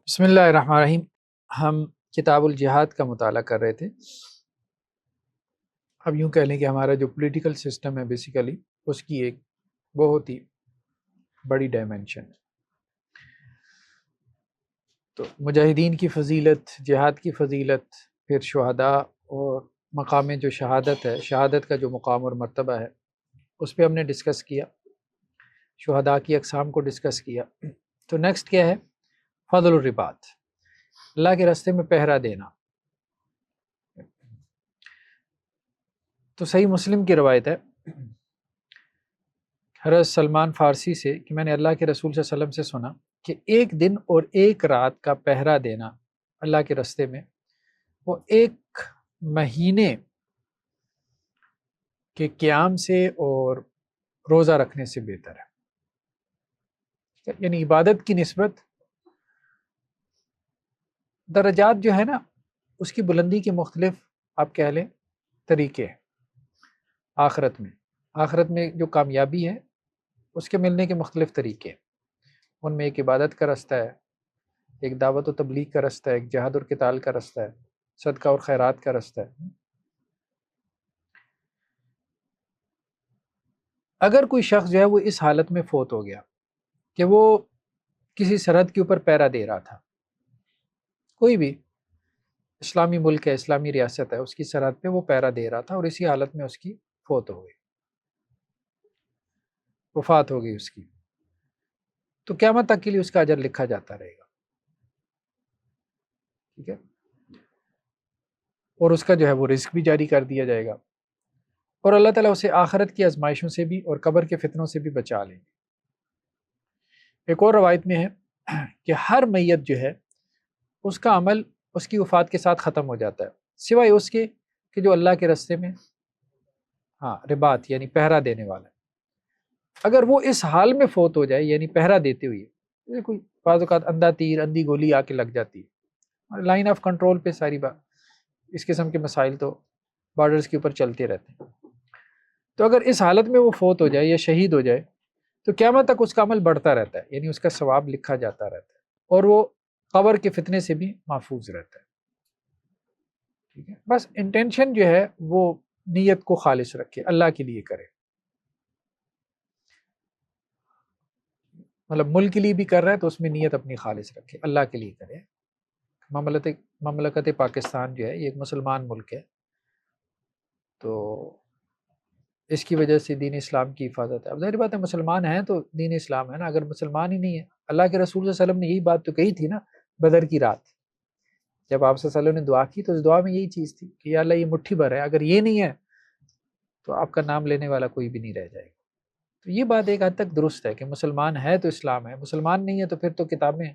بسم اللہ الرحمن الرحیم۔ ہم کتاب الجہاد کا مطالعہ کر رہے تھے۔ اب یوں کہہ لیں کہ ہمارا جو پولیٹیکل سسٹم ہے بیسیکلی اس کی ایک بہت ہی بڑی ڈائمینشن ہے۔ تو مجاہدین کی فضیلت، جہاد کی فضیلت، پھر شہداء اور مقام جو شہادت ہے، شہادت کا جو مقام اور مرتبہ ہے اس پہ ہم نے ڈسکس کیا، شہداء کی اقسام کو ڈسکس کیا۔ تو نیکسٹ کیا ہے؟ فضل الرباط، اللہ کے راستے میں پہرا دینا۔ تو صحیح مسلم کی روایت ہے حضرت سلمان فارسی سے کہ میں نے اللہ کے رسول صلی اللہ علیہ وسلم سے سنا کہ ایک دن اور ایک رات کا پہرا دینا اللہ کے راستے میں وہ ایک مہینے کے قیام سے اور روزہ رکھنے سے بہتر ہے۔ یعنی عبادت کی نسبت درجات جو ہے نا اس کی بلندی کے مختلف آپ کہہ لیں طریقے ہیں۔ آخرت میں جو کامیابی ہے اس کے ملنے کے مختلف طریقے ہیں۔ ان میں ایک عبادت کا رستہ ہے، ایک دعوت و تبلیغ کا رستہ ہے، ایک جہاد اور قتال کا رستہ ہے، صدقہ اور خیرات کا رستہ ہے۔ اگر کوئی شخص جو ہے وہ اس حالت میں فوت ہو گیا کہ وہ کسی سرحد کے اوپر پہرا دے رہا تھا، کوئی بھی اسلامی ملک ہے، اسلامی ریاست ہے، اس کی سرحد پہ وہ پہرا دے رہا تھا اور اسی حالت میں اس کی فوت ہو گئی، وفات ہو گئی اس کی، تو قیامت تک کے لیے اس کا اجر لکھا جاتا رہے گا، ٹھیک ہے، اور اس کا جو ہے وہ رزق بھی جاری کر دیا جائے گا، اور اللہ تعالیٰ اسے آخرت کی آزمائشوں سے بھی اور قبر کے فتنوں سے بھی بچا لیں گے۔ ایک اور روایت میں ہے کہ ہر میت جو ہے اس کا عمل اس کی وفات کے ساتھ ختم ہو جاتا ہے، سوائے اس کے کہ جو اللہ کے راستے میں رباط یعنی پہرا دینے والا ہے۔ اگر وہ اس حال میں فوت ہو جائے یعنی پہرا دیتے ہوئے، کوئی بعض اوقات اندھا تیر، اندھی گولی آ کے لگ جاتی ہے، لائن آف کنٹرول پہ ساری بات، اس قسم کے مسائل تو بارڈرز کے اوپر چلتے رہتے ہیں۔ تو اگر اس حالت میں وہ فوت ہو جائے یا شہید ہو جائے تو قیامت تک اس کا عمل بڑھتا رہتا ہے، یعنی اس کا ثواب لکھا جاتا رہتا ہے اور وہ قبر کے فتنے سے بھی محفوظ رہتا ہے، ٹھیک ہے۔ بس انٹینشن جو ہے وہ نیت کو خالص رکھے، اللہ کے لیے کرے، مطلب ملک کے لیے بھی کر رہا ہے تو اس میں نیت اپنی خالص رکھے، اللہ کے لیے کرے۔ مملکت پاکستان جو ہے یہ ایک مسلمان ملک ہے، تو اس کی وجہ سے دین اسلام کی حفاظت ہے۔ اب ظاہر بات ہے مسلمان ہیں تو دین اسلام ہے نا، اگر مسلمان ہی نہیں ہے، اللہ کے رسول صلی اللہ علیہ وسلم نے یہی بات تو کہی تھی نا بدر کی رات، جب آپ صلی اللہ علیہ وسلم نے دعا کی تو اس دعا میں یہی چیز تھی کہ یا اللہ یہ مٹھی بھر ہے، اگر یہ نہیں ہے تو آپ کا نام لینے والا کوئی بھی نہیں رہ جائے گا۔ تو یہ بات ایک حد تک درست ہے کہ مسلمان ہے تو اسلام ہے، مسلمان نہیں ہے تو پھر تو کتابیں ہیں،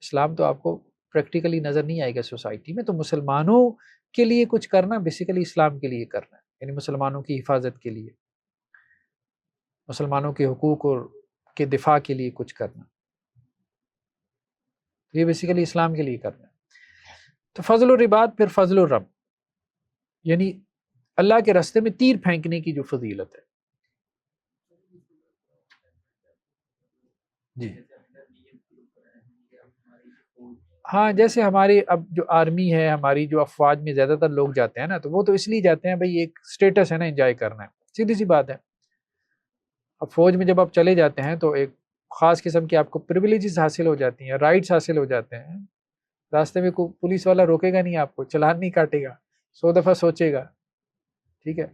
اسلام تو آپ کو پریکٹیکلی نظر نہیں آئے گا سوسائٹی میں۔ تو مسلمانوں کے لیے کچھ کرنا بیسیکلی اسلام کے لیے کرنا ہے، یعنی مسلمانوں کی حفاظت کے لیے، مسلمانوں کے حقوق اور کے دفاع کے لیے کچھ کرنا، یہ بیسیکلی اسلام کے لیے کرنا ہے۔ تو فضل الرباط، پھر فضل الرم، یعنی اللہ کے راستے میں تیر پھینکنے کی جو فضیلت ہے۔ جی ہاں، جیسے ہماری اب جو آرمی ہے، ہماری جو افواج میں زیادہ تر لوگ جاتے ہیں نا، تو وہ تو اس لیے جاتے ہیں بھائی ایک سٹیٹس ہے نا، انجوائے کرنا ہے، سیدھی سی بات ہے۔ اب فوج میں جب آپ چلے جاتے ہیں تو ایک خاص قسم کی آپ کو پریویلیجز حاصل ہو جاتی ہیں، رائٹس حاصل ہو جاتے ہیں، راستے میں کوئی پولیس والا روکے گا نہیں، آپ کو چلان نہیں کاٹے گا، 100 دفعہ سوچے گا، ٹھیک ہے۔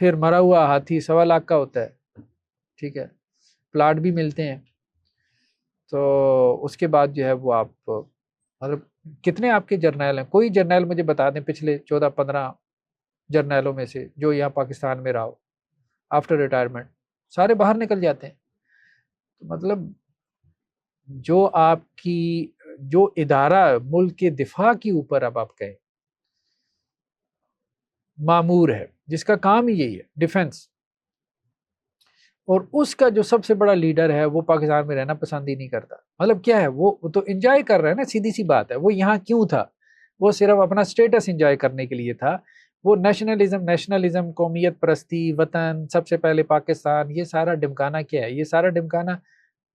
پھر مرا ہوا ہاتھی 1.25 لاکھ کا ہوتا ہے، ٹھیک ہے، پلاٹ بھی ملتے ہیں۔ تو اس کے بعد جو ہے وہ آپ مطلب کتنے آپ کے جرنیل ہیں؟ کوئی جرنیل مجھے بتا دیں پچھلے 14-15 جرنیلوں میں سے جو یہاں پاکستان میں رہا ہو، آفٹر ریٹائرمنٹ سارے باہر نکل جاتے ہیں۔ تو مطلب جو آپ کی جو ادارہ ملک کے دفاع کے اوپر اب آپ کہیں مامور ہے، جس کا کام ہی یہی ہے ڈیفنس، اور اس کا جو سب سے بڑا لیڈر ہے وہ پاکستان میں رہنا پسند ہی نہیں کرتا، مطلب کیا ہے وہ تو انجوائے کر رہا ہے نا، سیدھی سی بات ہے۔ وہ یہاں کیوں تھا؟ وہ صرف اپنا سٹیٹس انجوائے کرنے کے لیے تھا۔ وہ نیشنلزم، قومیت پرستی، وطن، سب سے پہلے پاکستان، یہ سارا ڈمکانا کیا ہے؟ یہ سارا ڈمکانا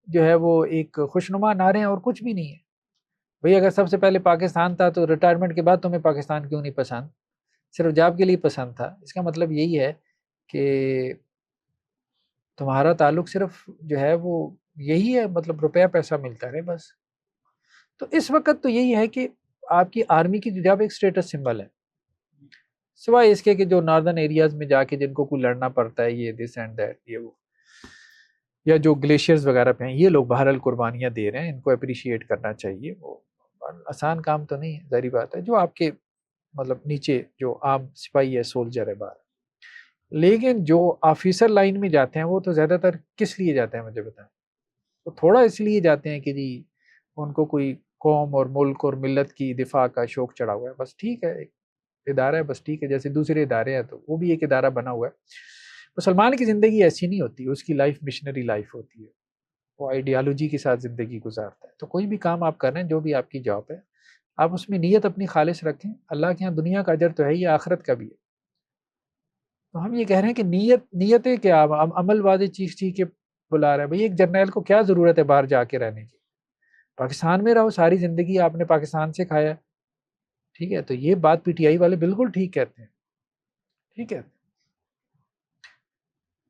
جو ہے وہ ایک خوشنما نعرے ہیں اور کچھ بھی نہیں ہے. بھئی اگر سب سے پہلے پاکستان تھا تو ریٹائرمنٹ کے بعد تمہیں پاکستان کیوں نہیں پسند؟ صرف جاب کے لیے پسند تھا. اس کا مطلب یہی ہے کہ تمہارا تعلق صرف جو ہے وہ یہی ہے، مطلب روپیہ پیسہ ملتا رہے بس. تو اس وقت تو یہی ہے کہ آپ کی آرمی کی جاب ایک اسٹیٹس سمبل ہے، سوائے اس کے کہ جو ناردرن ایریاز میں جا کے جن کو کوئی لڑنا پڑتا ہے، یہ دس اینڈ دیٹ، یہ وہ، یا جو گلیشیئرز وغیرہ پہ ہیں، یہ لوگ بہرحال قربانیاں دے رہے ہیں، ان کو اپریشیٹ کرنا چاہیے. وہ آسان کام تو نہیں ہے، ظاہری بات ہے. جو آپ کے مطلب نیچے جو عام سپاہی ہے، سولجر ہے باہر. لیکن جو آفیسر لائن میں جاتے ہیں وہ تو زیادہ تر کس لیے جاتے ہیں مجھے بتائیں؟ تو تھوڑا اس لیے جاتے ہیں کہ جی ان کو کوئی قوم اور ملک اور ملت کی دفاع کا شوق چڑھا ہوا ہے، بس ٹھیک ہے، ایک ادارہ ہے، بس ٹھیک ہے. جیسے دوسرے ادارے ہیں تو وہ بھی ایک ادارہ بنا ہوا ہے. مسلمان کی زندگی ایسی نہیں ہوتی، اس کی لائف مشنری لائف ہوتی ہے، وہ آئیڈیالوجی کے ساتھ زندگی گزارتا ہے. تو کوئی بھی کام آپ کر رہے ہیں، جو بھی آپ کی جاب ہے، آپ اس میں نیت اپنی خالص رکھیں. اللہ کے یہاں دنیا کا اجر تو ہے، یہ آخرت کا بھی ہے. تو ہم یہ کہہ رہے ہیں کہ نیتیں کیا، عمل واضح چیخ چیخ کے بلا رہا ہے. بھئی ایک جرنیل کو کیا ضرورت ہے باہر جا کے رہنے کی؟ پاکستان میں رہو، ساری زندگی آپ نے پاکستان سے کھایا. ٹھیک ہے، تو یہ بات پی ٹی آئی والے بالکل ٹھیک کہتے ہیں. ٹھیک ہے،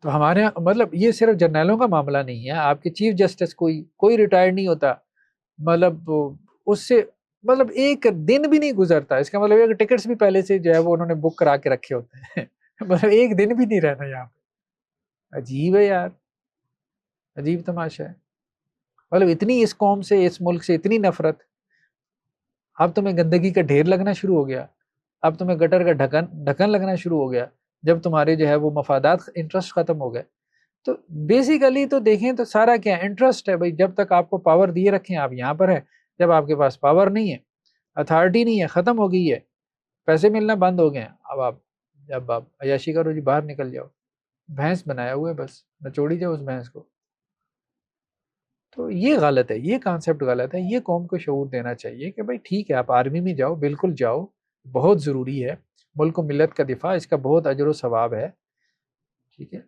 تو ہمارے یہاں مطلب یہ صرف جرنیلوں کا معاملہ نہیں ہے. آپ کے چیف جسٹس کوئی ریٹائر نہیں ہوتا، مطلب اس سے مطلب ایک دن بھی نہیں گزرتا. اس کا مطلب ٹکٹس بھی پہلے سے جو ہے وہ انہوں نے بک کرا کے رکھے ہوتے ہیں. مطلب ایک دن بھی نہیں رہنا یہاں پہ. عجیب ہے یار، عجیب تماشا ہے. مطلب اتنی اس قوم سے، اس ملک سے اتنی نفرت. اب تمہیں گندگی کا ڈھیر لگنا شروع ہو گیا، اب تمہیں گٹر کا ڈھکن لگنا شروع ہو گیا جب تمہارے جو ہے وہ مفادات، انٹرسٹ ختم ہو گئے. تو بیسیکلی تو دیکھیں تو سارا کیا انٹرسٹ ہے. بھائی جب تک آپ کو پاور دیے رکھیں آپ یہاں پر ہیں، جب آپ کے پاس پاور نہیں ہے، اتھارٹی نہیں ہے، ختم ہو گئی ہے، پیسے ملنا بند ہو گئے ہیں، اب آپ عیاشی کرو جی، باہر نکل جاؤ. بھینس بنایا ہوا ہے، بس نچوڑی جاؤ اس بھینس کو. تو یہ غلط ہے، یہ کانسیپٹ غلط ہے. یہ قوم کو شعور دینا چاہیے کہ بھائی ٹھیک ہے آپ آرمی میں جاؤ، بالکل جاؤ، بہت ضروری ہے. ملک و ملت کا دفاع، اس کا بہت اجر و ثواب ہے. ٹھیک ہے،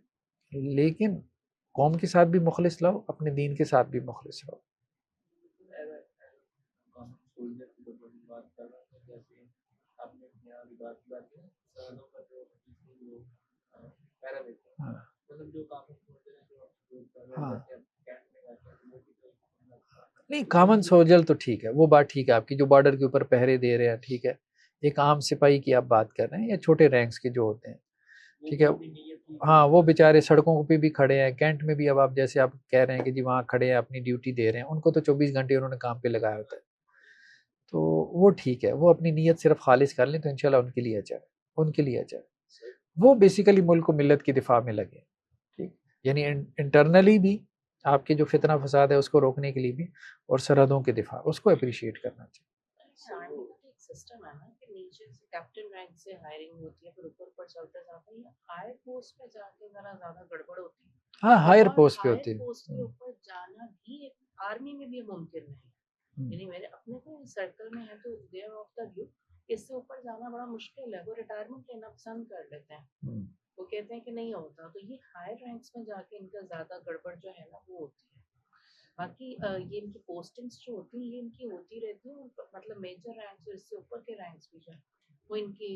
لیکن قوم کے ساتھ بھی مخلص رہو، اپنے دین کے ساتھ بھی مخلص رہو. ہاں نہیں، کامن سولجر تو ٹھیک ہے، وہ بات ٹھیک ہے آپ کی، جو بارڈر کے اوپر پہرے دے رہے ہیں. ٹھیک ہے، ایک عام سپاہی کی آپ بات کر رہے ہیں، یا چھوٹے رینکس کے جو ہوتے ہیں. ٹھیک ہے، ہاں وہ بیچارے سڑکوں پہ بھی کھڑے ہیں. کینٹ میں بھی اب آپ جیسے آپ کہہ رہے ہیں کہ جی وہاں کھڑے ہیں، اپنی ڈیوٹی دے رہے ہیں، ان کو تو 24 گھنٹے انہوں نے کام پہ لگایا ہوتا ہے. تو وہ ٹھیک ہے، وہ اپنی نیت صرف خالص کر لیں تو انشاءاللہ ان کے لیے اجر، ان کے لیے اجر. وہ بیسیکلی ملک و ملت کی دفاع میں لگے. ٹھیک، یعنی انٹرنلی بھی آپ کے جو فتنہ فساد ہے اس کو روکنے کے لیے بھی، اور سرحدوں کے دفاع، اس کو اپریشیٹ کرنا چاہیے. سسٹم ہے نا کہ نیچے سے کیپٹن رینک سے ہائرنگ ہوتی ہے، پھر اوپر پر چلتے جاتے ہیں. ہائر پوسٹ پہ جا کے ذرا زیادہ گڑبڑ ہوتی ہے. ہاں ہائر اور پوسٹ پہ ہائر ہوتی ہے. پوسٹ کے اوپر جانا بھی آرمی میں بھی ممکن نہیں ہے. یعنی میرے اپنے کو سرکل میں ہے تو they are off the view اس سے اوپر جانا بڑا مشکل ہے. وہ ریٹائرمنٹ لینا پسند کر لیتے ہیں، وہ کہتے ہیں کہ نہیں ہوتا. تو یہ ہائر رینکس میں جا کے ان کا زیادہ گڑبڑ جو ہے نا وہ ہوتی ہے. باقی یہ ان کی پوسٹنگس جو ہوتی ہیں یہ ان کی ہوتی رہتی ہیں. مطلب میجر رینکس اور اس سے اوپر کے رینکس بھی جو ہیں وہ ان کے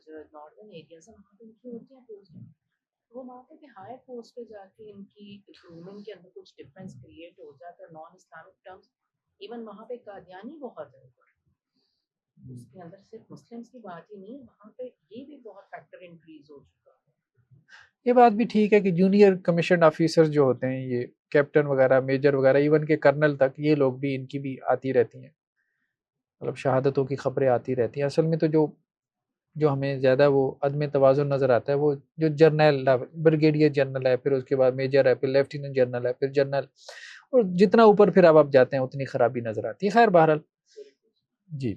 جو ناردرن ایریاز ہیں وہاں پہ ان کی ہوتی ہیں پوسٹنگ. وہ مانتے ہیں کہ ہائر پوسٹ پہ جا کے ان کی گرومنگ کے اندر کچھ ڈفرینس کریٹ ہو جاتا ہے. نان اسلامک ٹرمز ایون وہاں پہ قادیانی بہت ہے، اس کے اندر صرف مسلمس کی بات ہی نہیں، وہاں پہ یہ بھی بہت فیکٹر انکریز ہو چکا ہے. یہ بات بھی ٹھیک ہے کہ جونیئر کمیشن آفیسر جو ہوتے ہیں، یہ کیپٹن وغیرہ، میجر وغیرہ، ایون کہ کرنل تک، یہ لوگ بھی ان کی بھی آتی رہتی ہیں، مطلب شہادتوں کی خبریں آتی رہتی ہیں. اصل میں تو جو ہمیں زیادہ وہ عدم توازن نظر آتا ہے، وہ جو جرنیل، بریگیڈیئر جنرل ہے، پھر اس کے بعد میجر ہے، پھر لیفٹیننٹ جنرل ہے، پھر جنرل، اور جتنا اوپر پھر اب آپ جاتے ہیں اتنی خرابی نظر آتی ہے. خیر بہرحال جی.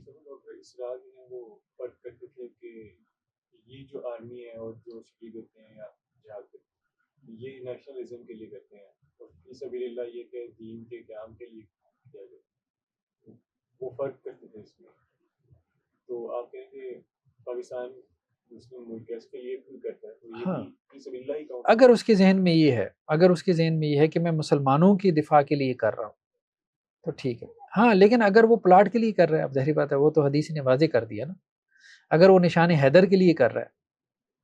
یہ جو آرمی ہے اور جو شہید ہوتے ہیں یا جہاد کرتے ہیں، یہ نیشنلزم کے لیے کرتے ہیں، اور فی سبیل اللہ یہ کہ دین کے قیام کے لیے کیا جائے، وہ فرق کرتے تھے اس میں. تو آپ کہیں کہ پاکستان مسلم ملک ہے اس کے لیے بھی کرتا ہے تو یہ ہاں بھی فی سبیل اللہ ہی کاؤنٹ اگر اس کے ذہن میں یہ ہے، اگر اس کے ذہن میں یہ ہے کہ میں مسلمانوں کی دفاع کے لیے کر رہا ہوں تو ٹھیک ہے. ہاں لیکن اگر وہ پلاٹ کے لیے کر رہا ہے، اب ظاہری بات ہے وہ تو حدیث نے واضح کر دیا نا. اگر وہ نشان حیدر کے لیے کر رہا ہے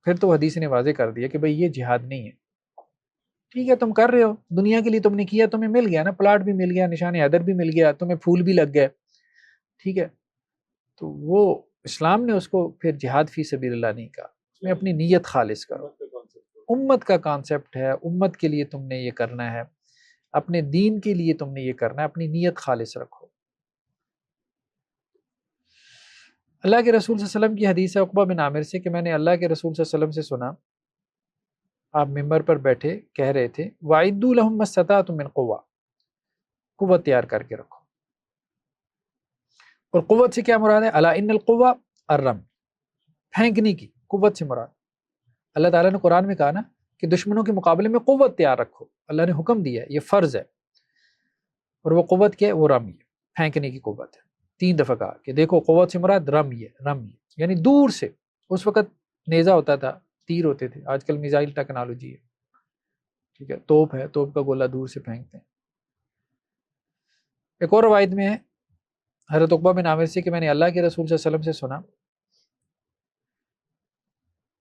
پھر تو حدیث نے واضح کر دیا کہ بھئی یہ جہاد نہیں ہے. ٹھیک ہے تم کر رہے ہو دنیا کے لیے، تم نے کیا، تمہیں مل گیا نا، پلاٹ بھی مل گیا، نشان حیدر بھی مل گیا، تمہیں پھول بھی لگ گئے، ٹھیک ہے. تو وہ اسلام نے اس کو پھر جہاد فی سبیل اللہ نہیں کہا، اس میں اپنی نیت خالص کرو. امت کا کانسیپٹ ہے، امت کے لیے تم نے یہ کرنا ہے، اپنے دین کے لیے تم نے یہ کرنا ہے، اپنی نیت خالص رکھو. اللہ کے رسول صلی اللہ علیہ وسلم کی حدیث ہے عقبہ بن عامر سے کہ میں نے اللہ کے رسول صلی اللہ علیہ وسلم سے سنا، آپ ممبر پر بیٹھے کہہ رہے تھے وَأَعِدُّوا لَهُم مَّا اسْتَطَعْتُم مِّن قُوَّةٍ، قوت تیار کر کے رکھو. اور قوت سے کیا مراد ہے؟ الا ان القوہ الرم، پھینکنے کی قوت سے مراد. اللہ تعالیٰ نے قرآن میں کہا نا کہ دشمنوں کے مقابلے میں قوت تیار رکھو، اللہ نے حکم دیا ہے، یہ فرض ہے. اور وہ قوت کیا ہے؟ وہ رمی ہے، پھینکنے کی قوت ہے. 3 دفعہ کہا کہ دیکھو قوت سے مراد رمی ہے، رمی یعنی دور سے. اس وقت نیزہ ہوتا تھا، تیر ہوتے تھے، آج کل میزائل ٹیکنالوجی ہے، ٹھیک ہے، توپ ہے، توپ کا گولہ دور سے پھینکتے ہیں. ایک اور روایت میں ہے حضرت عقبہ بن عامر سے کہ میں نے اللہ کے رسول صلی اللہ علیہ وسلم سے سنا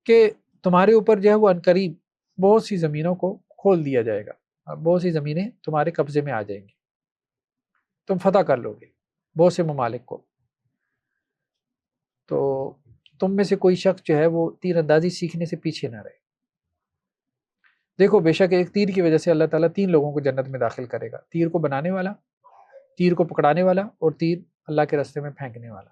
کہ تمہارے اوپر جو ہے وہ عنقریب بہت سی زمینوں کو کھول دیا جائے گا، بہت سی زمینیں تمہارے قبضے میں آ جائیں گی، تم فتح کر لو گے بہت سے ممالک کو. تو تم میں سے کوئی شخص جو ہے وہ تیر اندازی سیکھنے سے پیچھے نہ رہے. دیکھو بے شک ایک تیر کی وجہ سے اللہ تعالیٰ 3 لوگوں کو جنت میں داخل کرے گا، تیر کو بنانے والا، تیر کو پکڑانے والا، اور تیر اللہ کے راستے میں پھینکنے والا.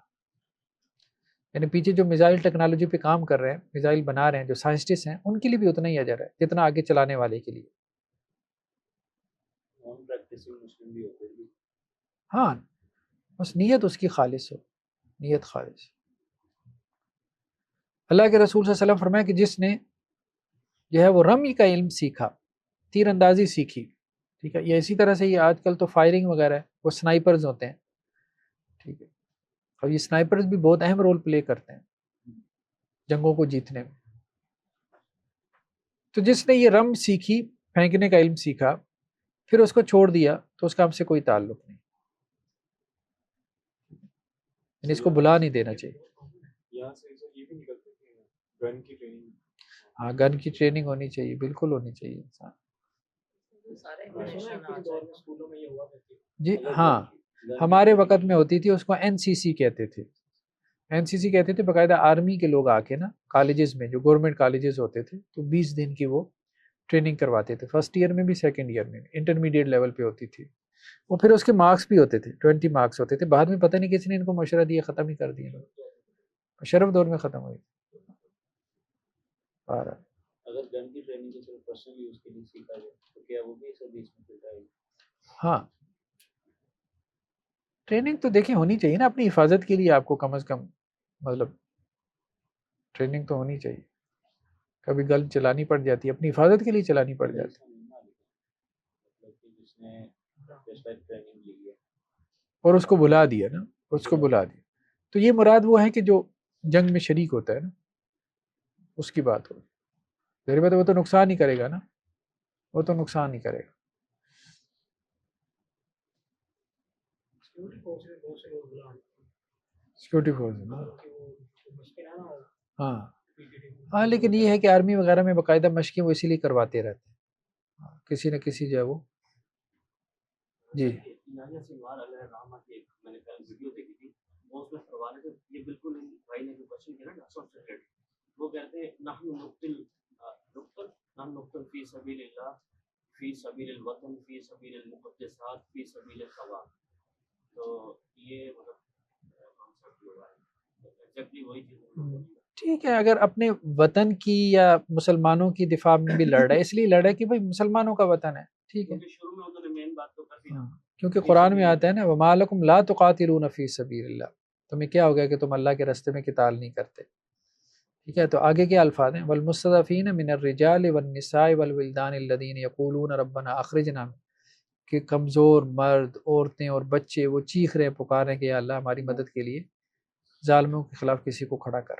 یعنی پیچھے جو میزائل ٹیکنالوجی پہ کام کر رہے ہیں، میزائل بنا رہے ہیں، جو سائنسٹسٹ ہیں، ان کے لیے بھی اتنا ہی اجر ہے جتنا آگے چلانے والے کے لیے. ہاں بس نیت اس کی خالص ہو، نیت خالص. اللہ کے رسول صلی اللہ علیہ وسلم فرمایا کہ جس نے جو ہے وہ رمی کا علم سیکھا، تیر اندازی سیکھی، ٹھیک ہے، یہ اسی طرح سے یہ آج کل تو فائرنگ وغیرہ ہے، وہ سنائپرز ہوتے ہیں، ٹھیک ہے، اور یہ سنائپرز بھی بہت اہم رول پلے کرتے ہیں جنگوں کو جیتنے میں. تو جس نے یہ رم سیکھی، پھینکنے کا علم سیکھا، پھر اس کو چھوڑ دیا تو اس کا ہم سے کوئی تعلق نہیں، یعنی اس کو بلا نہیں دینا چاہیے. ہاں گن کی ٹریننگ ہونی چاہیے، بالکل ہونی چاہیے انسان. جی ہاں ہمارے وقت میں ہوتی تھی، اس کو این سی سی کہتے تھے. این سی سی کہتے تھے باقاعدہ آرمی کے لوگ آ کے نا کالجز میں، جو گورنمنٹ کالجز ہوتے تھے، تو 20 دن کی وہ ٹریننگ کرواتے تھے، فرسٹ ایئر میں بھی سیکنڈ ایئر میں بھی، انٹرمیڈیٹ لیول پہ ہوتی تھی وہ. پھر اس کے مارکس بھی ہوتے تھے، 20 مارکس ہوتے تھے. بعد میں پتہ نہیں کسی نے ان کو مشورہ دیا، ختم ہی کر دیا، شرف دور میں ختم ہوئی. اگر گن کی ٹریننگ کو صرف پرسنل یوز کے لیے سیکھا جائے تو کیا وہ بھی اس حدیث میں چلتا ہے؟ ہاں ٹریننگ تو دیکھیں ہونی چاہیے نا اپنی حفاظت کے لیے، آپ کو کم از کم مطلب ٹریننگ تو ہونی چاہیے. کبھی گن چلانی پڑ جاتی ہے، اپنی حفاظت کے لیے چلانی پڑ جاتی اور اس کو بلا دیا نا، اس کو بلا دیا. تو یہ مراد وہ ہے کہ جو جنگ میں شریک ہوتا ہے نا، اس کی بات ہو. ظاہر بات ہے وہ تو نقصان ہی کرے گا نا، وہ تو نقصان ہی کرے گا. سیکورٹی فورس ہاں ہاں لیکن یہ ہے کہ آرمی وغیرہ میں باقاعدہ مشقیں وہ اسی لیے کرواتے رہتے ہیں، کسی نہ کسی جو ہے وہ. جی وہ کہتے ہیں نحن نقتل فی سبیل اللہ، فی سبیل الوطن، فی سبیل المقدسات، فی سبیل الثواب. تو یہ ٹھیک ہے، اگر اپنے وطن کی یا مسلمانوں کی دفاع میں بھی لڑ رہا ہے، اس لیے لڑ رہا ہے کہ بھائی مسلمانوں کا وطن ہے، ٹھیک ہے. شروع میں انہوں نے مین بات تو کر دی، کیونکہ قرآن میں آتا ہے نا وَمَا لَكُمْ لَا تُقَاتِلُونَ فِي سَبِيلِ اللَّهِ، تمہیں کیا ہو گیا کہ تم اللہ کے راستے میں قتال نہیں کرتے، ٹھیک ہے. تو آگے کے الفاظ ہیں وَالْمُسْتَضْعَفِينَ مِنَ الرِّجَالِ وَالنِّسَاءِ وَالْوِلْدَانِ الَّذِينَ يَقُولُونَ رَبَّنَا أَخْرِجْنَا، کہ کمزور مرد، عورتیں اور بچے وہ چیخ رہے ہیں، پکار رہے ہیں کہ یا اللہ ہماری مدد کے لیے ظالموں کے خلاف کسی کو کھڑا کر.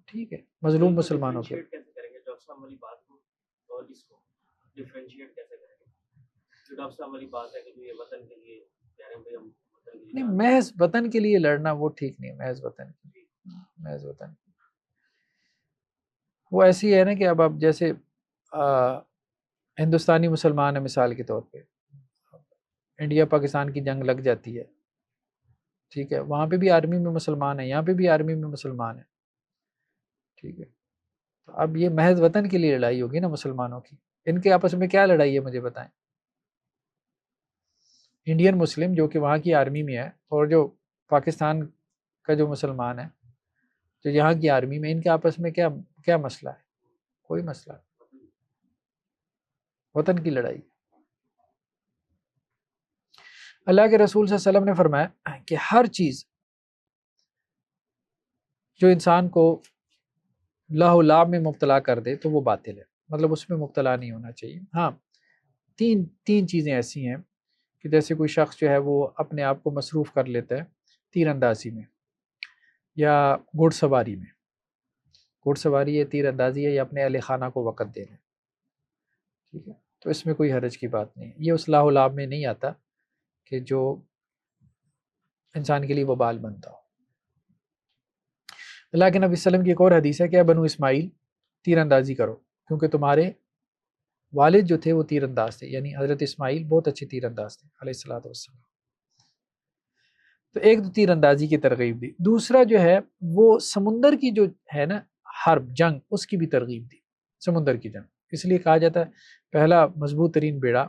ٹھیک ہے، مظلوم مسلمانوں کے. کیسے کریں گے ڈاکٹر صاحب والی بات کو اور اس کو ڈیفرینشیٹ کیسے کریں گے؟ جو ڈاکٹر صاحب والی بات ہے کہ جو یہ وطن کے لیے کہہ رہے ہیں بھائی ہم وطن کے لیے نہیں، محض وطن کے لیے لڑنا وہ ٹھیک نہیں ہے. محض وطن وہ ایسی ہے نا کہ اب آپ جیسے ہندوستانی مسلمان ہیں مثال کے طور پہ، انڈیا پاکستان کی جنگ لگ جاتی ہے، ٹھیک ہے، وہاں پہ بھی آرمی میں مسلمان ہیں، یہاں پہ بھی آرمی میں مسلمان ہیں، ٹھیک ہے. تو اب یہ محض وطن کے لیے لڑائی ہوگی نا مسلمانوں کی. ان کے آپس میں کیا لڑائی ہے مجھے بتائیں. انڈین مسلم جو کہ وہاں کی آرمی میں ہے اور جو پاکستان کا جو مسلمان ہے جو یہاں کی آرمی میں، ان کے آپس میں کیا مسئلہ ہے؟ کوئی مسئلہ نہیں. وطن کی لڑائی. اللہ کے رسول صلی اللہ علیہ وسلم نے فرمایا کہ ہر چیز جو انسان کو لاہ و لعب میں مبتلا کر دے تو وہ باطل ہے، مطلب اس میں مبتلا نہیں ہونا چاہیے. ہاں، تین چیزیں ایسی ہیں کہ جیسے کوئی شخص جو ہے وہ اپنے آپ کو مصروف کر لیتا ہے تیر اندازی میں یا گھڑ سواری میں. گھڑ سواری ہے، تیر اندازی ہے، یا اپنے اہل خانہ کو وقت دینا، ٹھیک ہے، تو اس میں کوئی حرج کی بات نہیں ہے. یہ اس لاہ و لعب میں نہیں آتا کہ جو انسان کے لیے وبال بنتا ہو. اللہ کے نبی صلی اللہ علیہ وسلم کی ایک اور حدیث ہے کہ بنو اسماعیل تیر اندازی کرو کیونکہ تمہارے والد جو تھے وہ تیر انداز تھے، یعنی حضرت اسماعیل بہت اچھے تیر انداز تھے علیہ الصلوۃ والسلام. تو ایک تو تیر اندازی کی ترغیب دی. دوسرا جو ہے وہ سمندر کی جو ہے نا حرب، جنگ، اس کی بھی ترغیب دی. سمندر کی جنگ اس لیے کہا جاتا ہے پہلا مضبوط ترین بیڑا،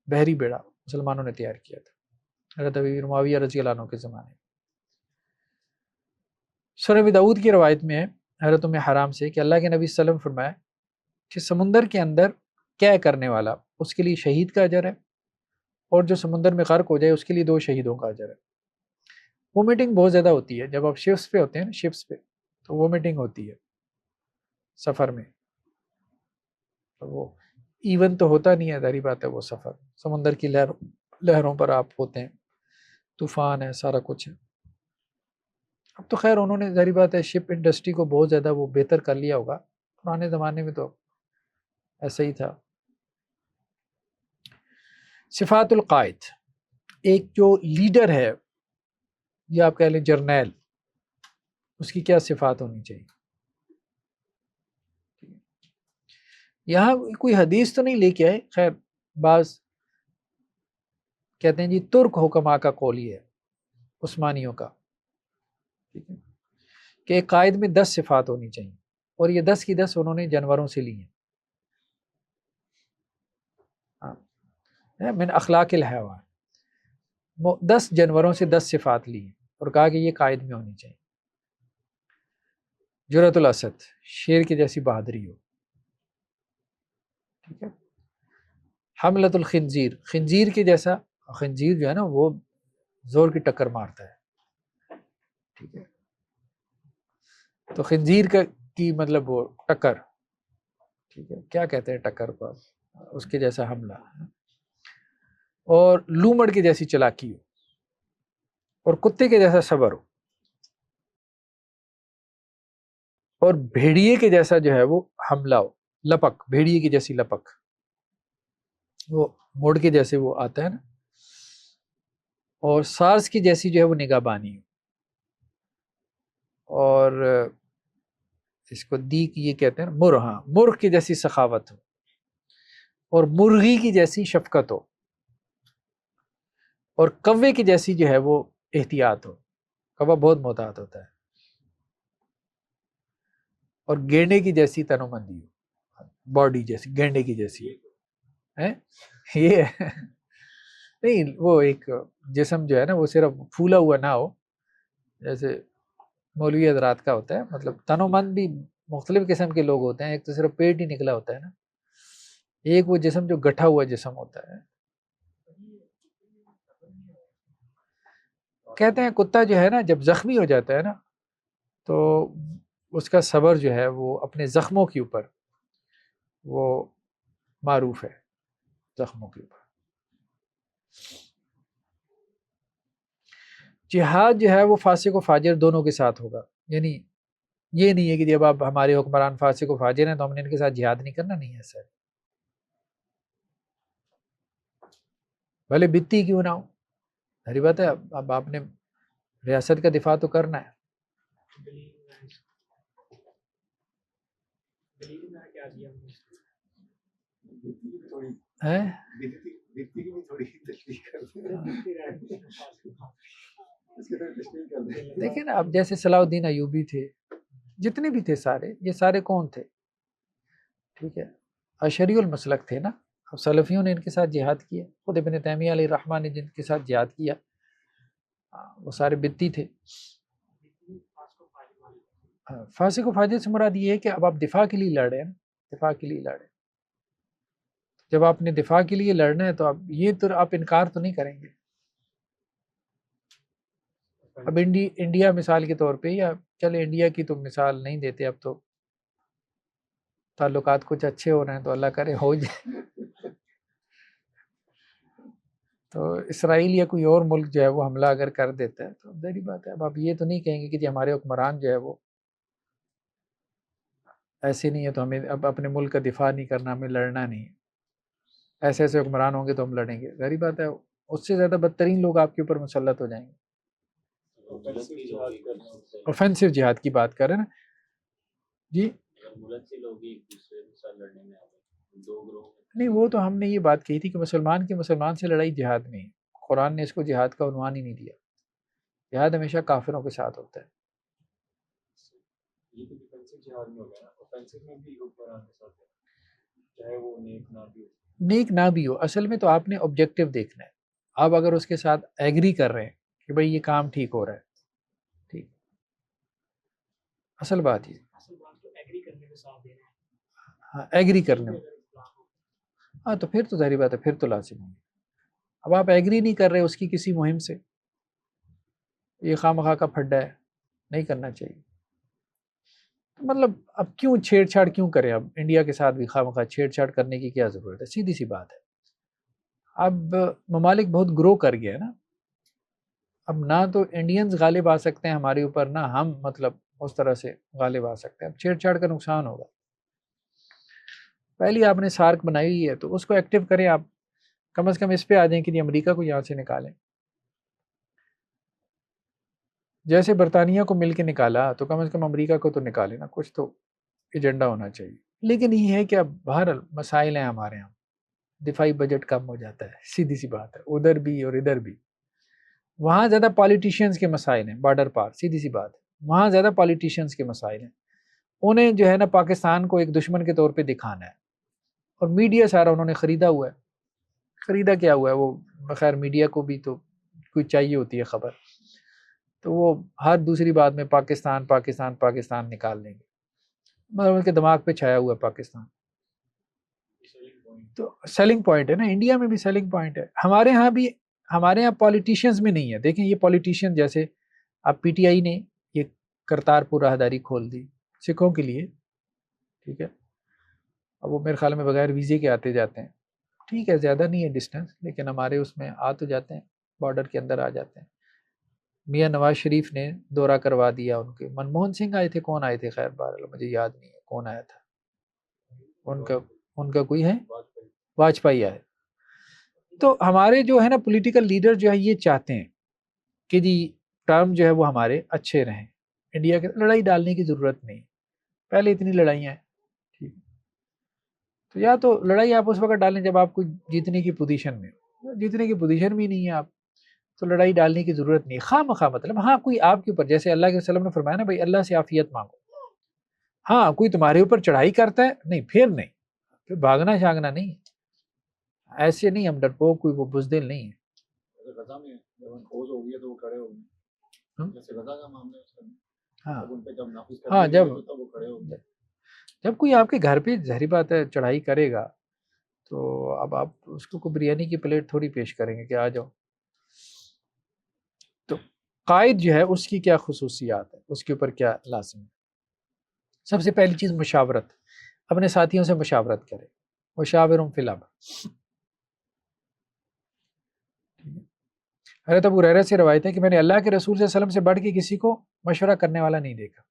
بحری بیڑا مسلمانوں نے تیار کیا تھا حضرت ابی معاویہ رضی اللہ عنہ کے زمانے میں. سنن ابی داؤد کی روایت میں ہے حضرت ام حرام سے کہ اللہ کے نبی صلی اللہ علیہ وسلم فرمایا کہ سمندر کے اندر کیا کرنے والا اس کے لیے شہید کا اجر ہے، اور جو سمندر میں غرق ہو جائے اس کے لیے 2 شہیدوں کا اجر ہے. وومیٹنگ بہت زیادہ ہوتی ہے جب آپ شپس پہ ہوتے ہیں نا، شپس پہ تو وومیٹنگ ہوتی ہے سفر میں. تو وہ ایون تو ہوتا نہیں ہے، ظاہری بات ہے، وہ سفر سمندر کی لہروں پر آپ ہوتے ہیں، طوفان ہے، سارا کچھ ہے. اب تو خیر انہوں نے ظاہری بات ہے شپ انڈسٹری کو بہت زیادہ وہ بہتر کر لیا ہوگا، پرانے زمانے میں تو ایسا ہی تھا. صفات القائد، ایک جو لیڈر ہے یا آپ کہہ لیں جرنیل، اس کی کیا صفات ہونی چاہیے. یہاں کوئی حدیث تو نہیں لے کے آئے، خیر بعض کہتے ہیں جی ترک حکماء کا قول ہی ہے عثمانیوں کا، ٹھیک ہے، کہ ایک قائد میں 10 صفات ہونی چاہیے، اور یہ 10 کی 10 انہوں نے جانوروں سے لی ہیں. من اخلاق الحیوان، 10 جانوروں سے 10 صفات لی ہیں اور کہا کہ یہ قائد میں ہونی چاہیے. جرأت الاسد، شیر کی جیسی بہادری ہو، ٹھیک ہے. حملۃ الخنزیر، خنزیر کے جیسا، خنزیر جو ہے نا وہ زور کی ٹکر مارتا ہے، ٹھیک ہے، تو خنزیر کی مطلب وہ ٹکر، ٹھیک ہے، کیا کہتے ہیں ٹکر کو، اس کے جیسا حملہ. اور لومڑ کی جیسی چلاکی ہو، اور کتے کے جیسا صبر ہو، اور بھیڑیے کے جیسا جو ہے وہ حملہ ہو، لپک، بھیڑیے کی جیسی لپک، وہ موڑ کے جیسے وہ آتا ہے نا، اور سارس کی جیسی جو ہے وہ نگاہ بانی ہو، اور اس کو دیک یہ کہتے ہیں مرغ، مرغ کی جیسی سخاوت ہو، اور مرغی کی جیسی شفقت ہو، اور کوے کی جیسی جو ہے وہ احتیاط ہو. کوا بہت محتاط ہوتا ہے. اور گینڈے کی جیسی تنومندی ہو، باڈی جیسی گینڈے کی جیسی ہے. یہ نہیں، وہ ایک جسم جو ہے نا وہ صرف پھولا ہوا نہ ہو جیسے مولوی حضرات کا ہوتا ہے، مطلب تنومند بھی مختلف قسم کے لوگ ہوتے ہیں. ایک تو صرف پیٹ ہی نکلا ہوتا ہے نا، ایک وہ جسم جو گٹھا ہوا جسم ہوتا ہے. کہتے ہیں کتا جو ہے نا جب زخمی ہو جاتا ہے نا تو اس کا صبر جو ہے وہ اپنے زخموں کے اوپر وہ معروف ہے، زخموں کے اوپر. جہاد جو ہے وہ فاسق و فاجر دونوں کے ساتھ ہوگا، یعنی یہ نہیں ہے کہ جب آپ ہمارے حکمران فاسق و فاجر ہیں تو ہم نے ان کے ساتھ جہاد نہیں کرنا، نہیں ہے سر، بھلے بتی کیوں نہ ہو، ظاہر بات ہے اب آپ نے ریاست کا دفاع تو کرنا ہے. دیکھیں نا اب جیسے صلاح الدین ایوبی تھے، جتنے بھی تھے سارے، یہ سارے کون تھے؟ ٹھیک ہے، اشعری المسلک تھے نا. اب سلفیوں نے ان کے ساتھ جہاد کیا، خود ابن تیمیہ علیہ الرحمٰن نے جن کے ساتھ جہاد کیا وہ سارے بدتی تھے. فاسق و فاجر سے مراد یہ ہے کہ اب آپ دفاع کے لیے لڑ رہے ہیں نا، دفاع کے لیے لڑ رہے ہیں. جب آپ نے دفاع کے لیے لڑنا ہے تو اب یہ تو آپ انکار تو نہیں کریں گے. اب انڈیا مثال کے طور پہ، یا چلے انڈیا کی تو مثال نہیں دیتے، اب تو تعلقات کچھ اچھے ہو رہے ہیں تو اللہ کرے ہو جائے. تو اسرائیل یا کوئی اور ملک جو ہے وہ حملہ اگر کر دیتا ہے تو ظاہری بات ہے اب آپ یہ تو نہیں کہیں گے کہ جی ہمارے حکمران جو ہے وہ ایسے نہیں ہے تو ہمیں اب اپنے ملک کا دفاع نہیں کرنا، ہمیں لڑنا نہیں ہے. ایسے ایسے حکمران ہوں گے تو ہم لڑیں گے، ظاہری بات ہے اس سے زیادہ بدترین لوگ آپ کے اوپر مسلط ہو جائیں گے. اوفینسو جہاد کی بات کر رہے ہیں نا جی. نہیں وہ تو ہم نے یہ بات کہی تھی کہ مسلمان کی مسلمان سے لڑائی جہاد نہیں ہے. قرآن نے اس کو جہاد کا عنوان ہی نہیں دیا. جہاد ہمیشہ کافروں کے ساتھ ہوتا ہے. نیک نہ بھی ہو، اصل میں تو آپ نے آبجیکٹو دیکھنا ہے. آپ اگر اس کے ساتھ ایگری کر رہے ہیں کہ بھئی یہ کام ٹھیک ہو رہا ہے، ٹھیک، اصل بات ہی ہاں ایگری کرنے میں، ہاں تو پھر تو ظاہری بات ہے، پھر تو لازم ہوگی. اب آپ ایگری نہیں کر رہے اس کی کسی مہم سے، یہ خواہ مخواہ کا پھڈا ہے، نہیں کرنا چاہیے. مطلب اب کیوں چھیڑ چھاڑ کیوں کریں؟ اب انڈیا کے ساتھ بھی خواہ مخواہ چھیڑ چھاڑ کرنے کی کیا ضرورت ہے؟ سیدھی سی بات ہے. اب ممالک بہت گرو کر گیا ہے نا، اب نہ تو انڈینز غالب آ سکتے ہیں ہمارے اوپر، نہ ہم مطلب اس طرح سے غالب آ سکتے ہیں. اب چھیڑ چھاڑ کا نقصان ہوگا. پہلی آپ نے سارک بنائی ہوئی ہے تو اس کو ایکٹیو کریں. آپ کم از کم اس پہ آ جائیں کہ امریکہ کو یہاں سے نکالیں. جیسے برطانیہ کو مل کے نکالا تو کم از کم امریکہ کو تو نکالے نا، کچھ تو ایجنڈا ہونا چاہیے. لیکن یہ ہے کہ اب بہرحال مسائل ہیں ہمارے یہاں، دفاعی بجٹ کم ہو جاتا ہے، سیدھی سی بات ہے، ادھر بھی اور ادھر بھی. وہاں زیادہ پالیٹیشینز کے مسائل ہیں، بارڈر پار، سیدھی سی بات ہے، وہاں زیادہ پالیٹیشینز کے مسائل ہیں. انہیں جو ہے نا پاکستان کو ایک دشمن کے طور پہ دکھانا ہے، اور میڈیا سارا انہوں نے خریدا ہوا ہے. خریدا کیا ہوا ہے وہ، بخیر میڈیا کو بھی تو کوئی چاہیے ہوتی ہے خبر، تو وہ ہر دوسری بات میں پاکستان پاکستان پاکستان نکال لیں گے. مطلب ان کے دماغ پہ چھایا ہوا ہے پاکستان. تو سیلنگ پوائنٹ ہے نا، انڈیا میں بھی سیلنگ پوائنٹ ہے. ہمارے ہاں بھی، ہمارے ہاں پولیٹیشینز میں نہیں ہے. دیکھیں یہ پولیٹیشین جیسے اب پی ٹی آئی نے یہ کرتارپور راہداری کھول دی سکھوں کے لیے، ٹھیک ہے، اب وہ میرے خیال میں بغیر ویزے کے آتے جاتے ہیں. ٹھیک ہے زیادہ نہیں ہے ڈسٹینس، لیکن ہمارے اس میں آ تو جاتے ہیں، بارڈر کے اندر آ جاتے ہیں. میاں نواز شریف نے دورہ کروا دیا ان کے. منموہن سنگھ آئے تھے، کون آئے تھے، خیر بہرحال مجھے یاد نہیں ہے کون آیا تھا ان کا کوئی ہے، واجپئی آئے. تو ہمارے جو ہے نا پولیٹیکل لیڈر جو ہے یہ چاہتے ہیں کہ جی ٹرم جو ہے وہ ہمارے اچھے رہیں. انڈیا کے لڑائی ڈالنے کی ضرورت نہیں، پہلے اتنی لڑائیاں ہیں. ٹھیک، تو یا تو لڑائی آپ اس وقت ڈالیں جب آپ کو جیتنے کی پوزیشن میں ہو. جیتنے کی پوزیشن بھی نہیں ہے آپ، تو لڑائی ڈالنے کی ضرورت نہیں. خواہ مخواہ مطلب ہاں کوئی آپ کے اوپر، جیسے اللہ کے وسلم نے فرمایا نا بھائی اللہ سے عافیت مانگو. ہاں کوئی تمہارے اوپر چڑھائی کرتا ہے نہیں، پھر نہیں، پھر بھاگنا شاگنا نہیں، ایسے نہیں. ہم ڈرپوک کوئی وہ بزدل نہیں ہے. ہاں جب کوئی آپ کے گھر پہ ظاہری بات ہے چڑھائی کرے گا تو اب آپ اس کو بریانی کی پلیٹ تھوڑی پیش کریں گے کہ آ جاؤ. تو قائد جو ہے اس کی کیا خصوصیات ہے، اس کے اوپر کیا لازم ہے؟ سب سے پہلی چیز مشاورت. اپنے ساتھیوں سے مشاورت کرے، مشاورم فی الامر. حضرت ابو ہریرہ سے روایت ہے کہ میں نے اللہ کے رسول صلی اللہ علیہ وسلم سے بڑھ کے کسی کو مشورہ کرنے والا نہیں دیکھا.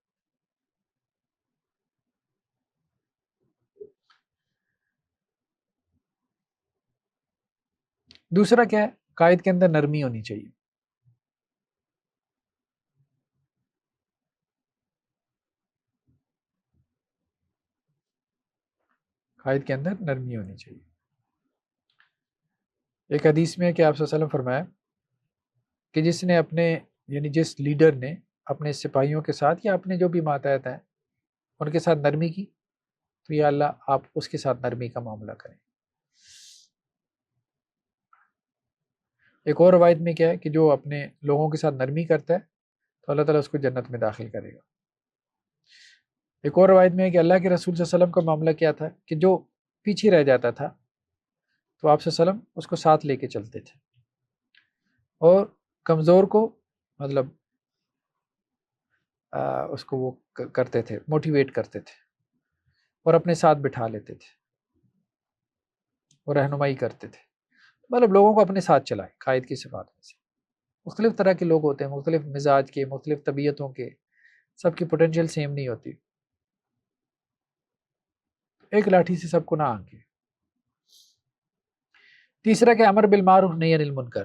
دوسرا کیا ہے، قائد کے اندر نرمی ہونی چاہیے. قائد کے اندر نرمی ہونی چاہیے. ایک حدیث میں کہ آپ صلی اللہ علیہ وسلم فرمایا کہ جس نے اپنے یعنی جس لیڈر نے اپنے سپاہیوں کے ساتھ یا اپنے جو بھی ماتحت ہیں ان کے ساتھ نرمی کی تو یا اللہ آپ اس کے ساتھ نرمی کا معاملہ کریں. ایک اور روایت میں کیا ہے کہ جو اپنے لوگوں کے ساتھ نرمی کرتا ہے تو اللہ تعالیٰ اس کو جنت میں داخل کرے گا. ایک اور روایت میں ہے کہ اللہ کے رسول صلی اللہ علیہ وسلم کا معاملہ کیا تھا کہ جو پیچھے رہ جاتا تھا تو آپ صلی اللہ علیہ وسلم اس کو ساتھ لے کے چلتے تھے اور کمزور کو مطلب اس کو وہ کرتے تھے، موٹیویٹ کرتے تھے اور اپنے ساتھ بٹھا لیتے تھے اور رہنمائی کرتے تھے. مطلب لوگوں کو اپنے ساتھ چلائے. قائد کی صفات میں سے مختلف طرح کے لوگ ہوتے ہیں، مختلف مزاج کے، مختلف طبیعتوں کے، سب کی پوٹینشیل سیم نہیں ہوتی. ایک لاٹھی سے سب کو نہ آنکے. تیسرا کہ امر بالمعروف نہی عن المنکر.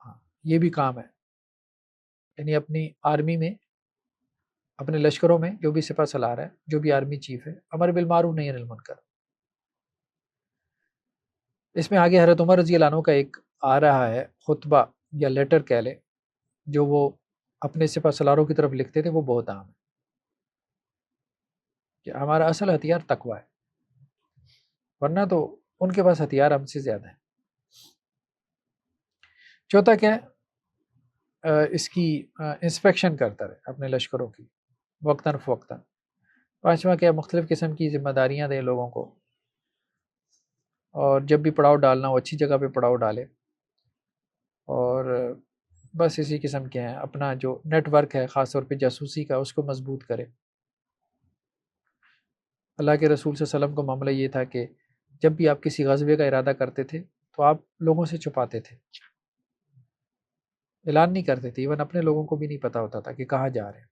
ہاں یہ بھی کام ہے، یعنی اپنی آرمی میں، اپنے لشکروں میں جو بھی سپہ سالار ہے، جو بھی آرمی چیف ہے، امر بالمعروف نہی عن المنکر. اس میں آگے حضرت عمر رضی اللہ عنہ کا ایک آ رہا ہے خطبہ یا لیٹر کہہ لے جو وہ اپنے سپہ سالاروں کی طرف لکھتے تھے، وہ بہت عام ہے کہ ہمارا اصل ہتھیار تقوی ہے، ورنہ تو ان کے پاس ہتھیار ہم سے زیادہ ہیں. چوتھا کیا ہے، اس کی انسپیکشن کرتا رہے اپنے لشکروں کی وقتاً فوقتاً. پانچواں کیا، مختلف قسم کی ذمہ داریاں دیں لوگوں کو، اور جب بھی پڑاؤ ڈالنا ہو اچھی جگہ پہ پڑاؤ ڈالے. اور بس اسی قسم کے ہیں. اپنا جو نیٹ ورک ہے خاص طور پہ جاسوسی کا اس کو مضبوط کرے. اللہ کے رسول صلی اللہ علیہ وسلم کا معاملہ یہ تھا کہ جب بھی آپ کسی غزوے کا ارادہ کرتے تھے تو آپ لوگوں سے چھپاتے تھے، اعلان نہیں کرتے تھے، ایون اپنے لوگوں کو بھی نہیں پتا ہوتا تھا کہ کہاں جا رہے ہیں.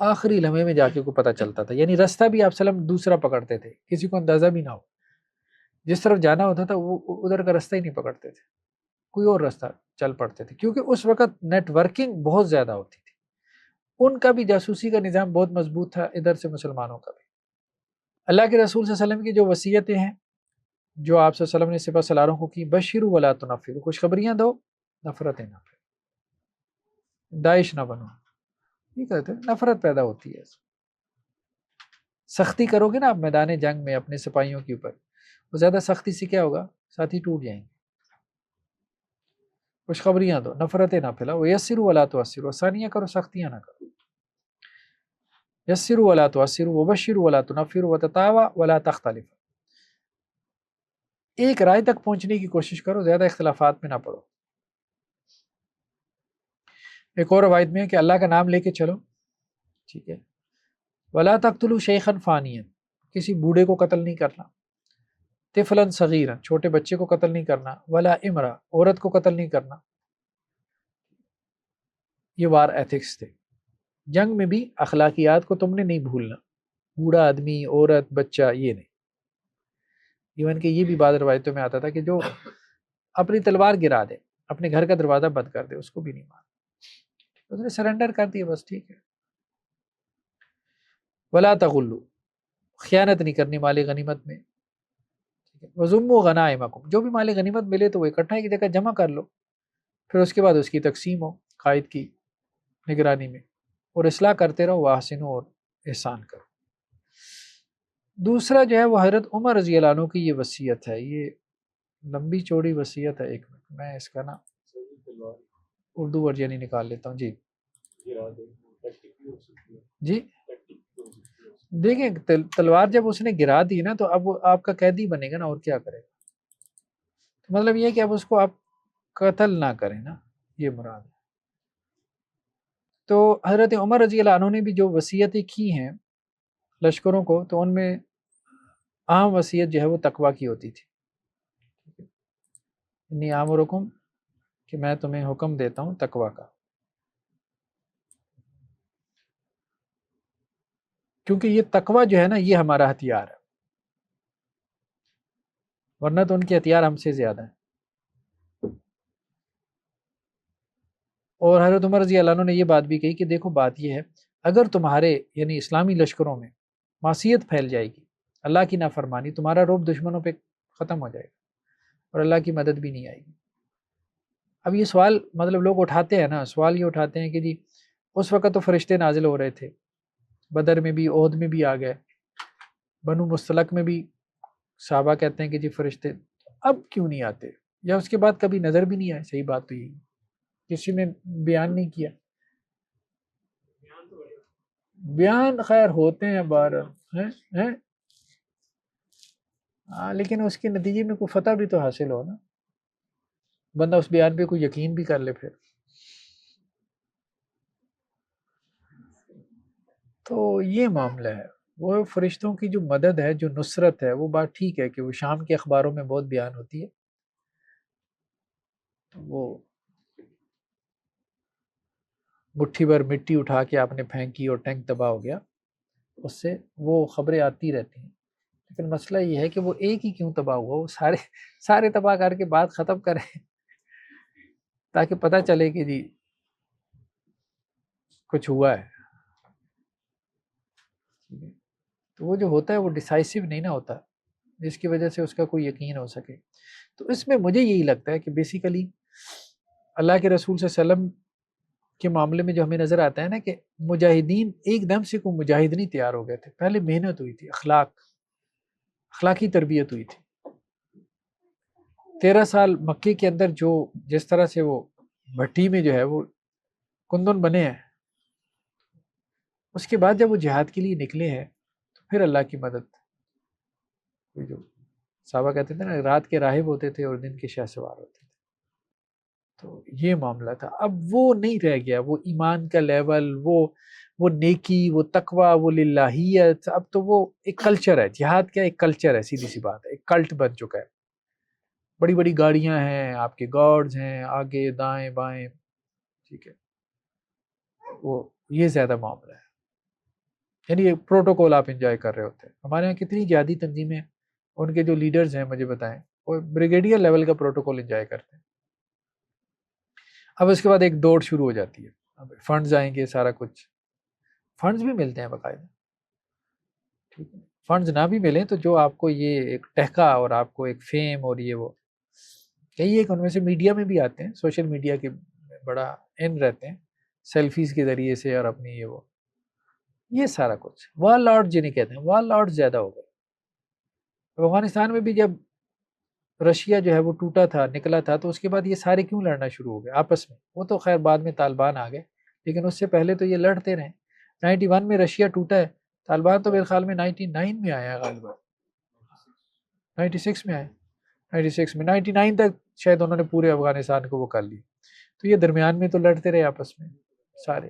آخری لمحے میں جا کے کو پتہ چلتا تھا، یعنی راستہ بھی آپ وسلم دوسرا پکڑتے تھے، کسی کو اندازہ بھی نہ ہو. جس طرف جانا ہوتا تھا وہ ادھر کا راستہ ہی نہیں پکڑتے تھے، کوئی اور راستہ چل پڑتے تھے، کیونکہ اس وقت نیٹ ورکنگ بہت زیادہ ہوتی تھی. ان کا بھی جاسوسی کا نظام بہت مضبوط تھا، ادھر سے مسلمانوں کا بھی. اللہ کے رسول صلی اللہ علیہ وسلم کی جو وصیتیں ہیں جو آپ صلی اللہ علیہ وسلم نے سپہ سالاروں کو کی، بشروا ولا تنفروا، خوشخبریاں دو، نفرتیں نہ پھیلاؤ، داعش نہ بنو. یہ کہتے ہیں نفرت پیدا ہوتی ہے. سختی کرو گے نا آپ میدان جنگ میں اپنے سپاہیوں کے اوپر، وہ زیادہ سختی سے کیا ہوگا، ساتھی ٹوٹ جائیں گے. خوشخبریاں دو، نفرتیں نہ پھیلاؤ. یسروا ولا تعسروا، آسانیاں کرو سختیاں نہ کرو. یسروا ولا تعسروا وبشروا ولا تنفروا وتطاوعوا ولا تختلفوا. ایک رائے تک پہنچنے کی کوشش کرو، زیادہ اختلافات میں نہ پڑو. ایک اور روایت میں ہے کہ اللہ کا نام لے کے چلو، ٹھیک ہے. ولا تقتلوا شیخا فانیا، کسی بوڑھے کو قتل نہیں کرنا. طفلا صغیرا، چھوٹے بچے کو قتل نہیں کرنا. ولا امرا، عورت کو قتل نہیں کرنا. یہ وار ایتھکس تھے. جنگ میں بھی اخلاقیات کو تم نے نہیں بھولنا، بوڑھا آدمی، عورت، بچہ، یہ نہیں. ایون کہ یہ بھی بعض روایتوں میں آتا تھا کہ جو اپنی تلوار گرا دے، اپنے گھر کا دروازہ بند کر دے، اس کو بھی نہیں مانا، اس نے سرنڈر کر دیا، بس ٹھیک ہے. ولا تغلوا، خیانت نہیں کرنی مال غنیمت میں. وضموا غنائمکم، جو بھی مال غنیمت ملے تو وہ اکٹھا ایک جگہ جمع کر لو، پھر اس کے بعد اس کی تقسیم ہو قائد کی نگرانی میں، اور اصلاح کرتے رہو. واحسنوا، اور احسان کرو. دوسرا جو ہے وہ حضرت عمر رضی اللہ عنہ کی یہ وصیت ہے. یہ لمبی چوڑی وصیت ہے. ایک منٹ میں اس کا نا اردو ورژن ہی نکال لیتا ہوں. جی جی دیکھیں تلوار جب اس نے گرا دی نا تو اب وہ آپ کا قیدی بنے گا نا، اور کیا کرے گا. مطلب یہ کہ اب اس کو آپ قتل نہ کریں نا، یہ مراد ہے. تو حضرت عمر رضی اللہ عنہ نے بھی جو وصیتیں کی ہیں لشکروں کو، تو ان میں اہم وصیت جو ہے وہ تقوی کی ہوتی تھی. انی آمرکم، کہ میں تمہیں حکم دیتا ہوں تقوی کا، کیونکہ یہ تقوی جو ہے نا یہ ہمارا ہتھیار ہے. ورنہ تو ان کے ہتھیار ہم سے زیادہ ہیں. اور حضرت عمر رضی اللہ عنہ نے یہ بات بھی کہی کہ دیکھو بات یہ ہے، اگر تمہارے یعنی اسلامی لشکروں میں معصیت پھیل جائے گی، اللہ کی نافرمانی، تمہارا رعب دشمنوں پہ ختم ہو جائے گا اور اللہ کی مدد بھی نہیں آئے گی. اب یہ سوال مطلب لوگ اٹھاتے ہیں نا، سوال یہ اٹھاتے ہیں کہ جی اس وقت تو فرشتے نازل ہو رہے تھے، بدر میں بھی، احد میں بھی آ گئے، بنو مستلق میں بھی صحابہ کہتے ہیں کہ جی فرشتے، اب کیوں نہیں آتے؟ یا اس کے بعد کبھی نظر بھی نہیں آئے. صحیح بات تو یہی، کسی نے بیان نہیں کیا. بیان خیر ہوتے ہیں بار ہیں، لیکن اس کے نتیجے میں کوئی فتح بھی تو حاصل ہو نا، بندہ اس بیان پہ کوئی یقین بھی کر لے پھر. تو یہ معاملہ ہے. وہ فرشتوں کی جو مدد ہے، جو نصرت ہے، وہ بات ٹھیک ہے کہ وہ شام کے اخباروں میں بہت بیان ہوتی ہے. تو وہ مٹھی بھر مٹی اٹھا کے آپ نے پھینکی اور ٹینک تباہ ہو گیا، اس سے وہ خبریں آتی رہتی ہیں. لیکن مسئلہ یہ ہے کہ وہ ایک ہی کیوں تباہ ہوا، وہ سارے تباہ کر کے بات ختم کریں تاکہ پتہ چلے کہ جی کچھ ہوا ہے. تو وہ جو ہوتا ہے وہ ڈیسائسو نہیں نہ ہوتا، جس کی وجہ سے اس کا کوئی یقین ہو سکے. تو اس میں مجھے یہی لگتا ہے کہ بیسیکلی اللہ کے رسول صلی اللہ علیہ وسلم کے معاملے میں جو ہمیں نظر آتا ہے نا کہ مجاہدین ایک دم سے کوئی مجاہد نہیں تیار ہو گئے تھے. پہلے محنت ہوئی تھی، اخلاقی تربیت ہوئی تھی. 13 سال مکے کے اندر جو جس طرح سے وہ بھٹی میں جو ہے وہ کندن بنے ہیں، اس کے بعد جب وہ جہاد کے لیے نکلے ہیں تو پھر اللہ کی مدد. جو صحابہ کہتے تھے نا رات کے راہب ہوتے تھے اور دن کے شاہ سوار ہوتے تھے. تو یہ معاملہ تھا. اب وہ نہیں رہ گیا، وہ ایمان کا لیول، وہ نیکی، وہ تقوی، وہ للہیت. اب تو وہ ایک کلچر ہے. جہاد کیا ایک کلچر ہے، سیدھی سی بات ہے، ایک کلٹ بن چکا ہے. بڑی بڑی گاڑیاں ہیں، آپ کے گارڈز ہیں آگے دائیں بائیں، ٹھیک ہے. وہ یہ زیادہ معاملہ ہے، یعنی یہ پروٹوکول آپ انجوائے کر رہے ہوتے ہیں. ہمارے یہاں کتنی جہادی تنظیمیں، ان کے جو لیڈرز ہیں مجھے بتائیں، وہ بریگیڈیئر لیول کا پروٹوکول انجوائے کرتے ہیں. اب اس کے بعد ایک دوڑ شروع ہو جاتی ہے، اب فنڈز آئیں گے، سارا کچھ. فنڈز بھی ملتے ہیں باقاعدہ، ٹھیک ہے. فنڈز نہ بھی ملیں تو جو آپ کو یہ ایک ٹہکا اور آپ کو ایک فیم اور یہ وہ کئی ایک ان میں سے میڈیا میں بھی آتے ہیں، سوشل میڈیا کے بڑا ان رہتے ہیں سیلفیز کے ذریعے سے اور اپنی یہ سارا کچھ. وال آؤٹ جنہیں کہتے ہیں، وال آؤٹ زیادہ ہو گئے. افغانستان میں بھی جب رشیا جو ہے وہ ٹوٹا تھا، نکلا تھا، تو اس کے بعد یہ سارے کیوں لڑنا شروع ہو گئے آپس میں؟ وہ تو خیر بعد میں طالبان آ گئے، لیکن اس سے پہلے تو یہ لڑتے رہے. 91 میں رشیا ٹوٹا ہے، طالبان تو میرے خیال میں 99 میں آیا ہے غالباً، 96 میں آئے، 96 میں 99 تک شاید انہوں نے پورے افغانستان کو وہ کر لی. تو یہ درمیان میں تو لڑتے رہے آپس میں سارے.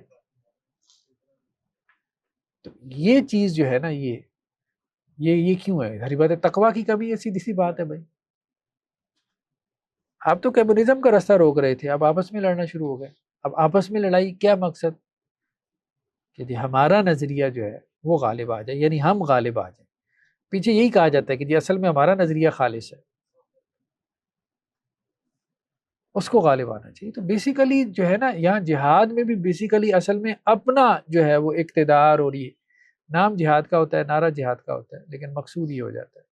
تو یہ چیز جو ہے نا یہ کیوں ہے؟ ہری بات ہے، تقوی کی کمی ہے، سیدھی سی بات ہے بھائی. آپ تو کمیونزم کا راستہ روک رہے تھے، اب آپس میں لڑنا شروع ہو گئے. اب آپس میں لڑائی کیا مقصد؟ کہ جی ہمارا نظریہ جو ہے وہ غالب آ جائے، یعنی ہم غالب آ جائیں. پیچھے یہی کہا جاتا ہے کہ جی اصل میں ہمارا نظریہ خالص ہے، اس کو غالب آنا چاہیے. تو بیسیکلی جو ہے نا یہاں جہاد میں بھی بیسیکلی اصل میں اپنا جو ہے وہ اقتدار، اور یہ نام جہاد کا ہوتا ہے، نعرہ جہاد کا ہوتا ہے، لیکن مقصود یہ ہو جاتا ہے.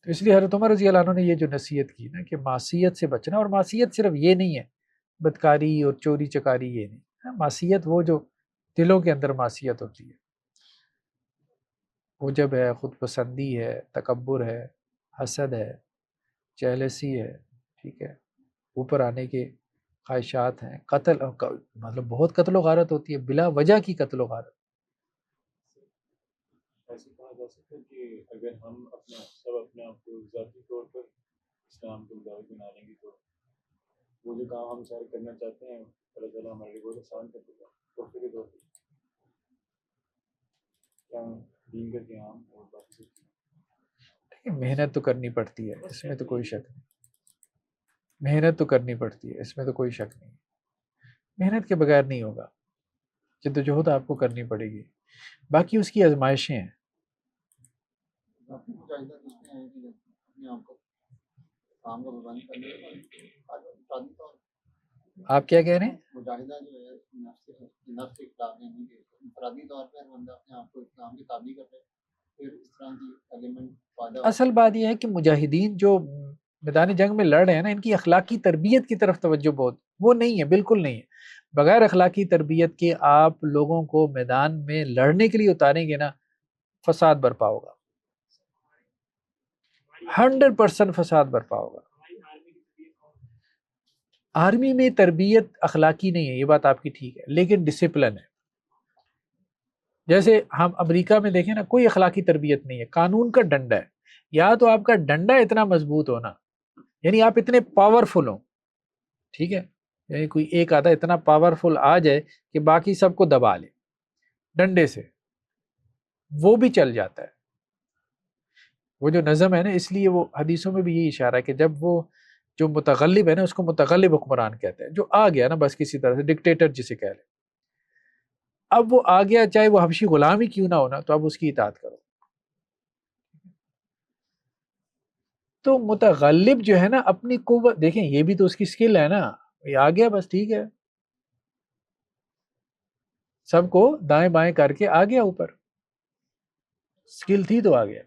تو اس لیے حضرت عمر رضی اللہ عنہ نے یہ جو نصیحت کی نا کہ معصیت سے بچنا، اور معصیت صرف یہ نہیں ہے بدکاری اور چوری چکاری، یہ نہیں. معصیت وہ جو دلوں کے اندر معصیت ہوتی ہے، وہ جب ہے، خود پسندی ہے، تکبر ہے، حسد ہے، جیلسی ہے، ٹھیک ہے، اوپر آنے کے خواہشات ہیں، قتل، مطلب بہت قتل و غارت ہوتی ہے، بلا وجہ کی قتل و غارت. ایسے کہا جا سکتا ہے کہ اگر ہم اپنے آپ کو ذاتی طور پر اسلام کے مطابق بنا لیں گے تو وہ جو کام ہم سارے کرنا چاہتے ہیں اللہ تعالیٰ ہمارے لیے بہت آسان کر دے گا. تو پھر کیا دین کا قیام اور باقی سب چیزیں، محنت تو کرنی پڑتی ہے، اس میں تو کوئی شک نہیں. محنت تو کرنی پڑتی ہے، اس میں تو کوئی شک نہیں. محنت کے بغیر نہیں ہوگا، جدوجہد آپ کو کرنی پڑے گی. باقی اس کی آزمائشیں ہیں. اپنے آپ کو کام کا پابند کرنے انفرادی طور آپ کیا کہہ رہے ہیں؟ مجاہدہ جو ہے نفس کے خلاف نہیں کہ انفرادی طور پر بندہ اپنے آپ کو اسلام کے تابع کر لے، پھر اس طرح کی ایلیمنٹ فائدہ اصل بات یہ ہے کہ مجاہدین جو میدان جنگ میں لڑ رہے ہیں نا، ان کی اخلاقی تربیت کی طرف توجہ بہت وہ نہیں ہے، بالکل نہیں ہے۔ بغیر اخلاقی تربیت کے آپ لوگوں کو میدان میں لڑنے کے لیے اتاریں گے نا، فساد برپا ہوگا، 100% فساد برپا ہوگا۔ آرمی میں تربیت اخلاقی نہیں ہے، یہ بات آپ کی ٹھیک ہے، لیکن ڈسپلن ہے۔ جیسے ہم امریکہ میں دیکھیں نا، کوئی اخلاقی تربیت نہیں ہے، قانون کا ڈنڈا ہے۔ یا تو آپ کا ڈنڈا اتنا مضبوط ہونا، یعنی آپ اتنے پاورفل ہوں، ٹھیک ہے، یعنی کوئی ایک آدھا اتنا پاورفل آ جائے کہ باقی سب کو دبا لے ڈنڈے سے، وہ بھی چل جاتا ہے۔ وہ جو نظم ہے نا، اس لیے وہ حدیثوں میں بھی یہی اشارہ ہے کہ جب وہ جو متغلب ہے نا، اس کو متغلب حکمران کہتے ہیں، جو آ گیا نا بس کسی طرح سے، ڈکٹیٹر جسے کہہ لیں، اب وہ آ گیا چاہے وہ حبشی غلام ہی کیوں نہ ہونا، تو اب اس کی اطاعت کرو۔ تو متغلب جو ہے نا، اپنی قوت دیکھیں، یہ بھی تو اس کی سکل ہے نا، یہ آ گیا بس ٹھیک ہے، سب کو دائیں بائیں کر کے آ گیا اوپر، سکل تھی تو آ گیا۔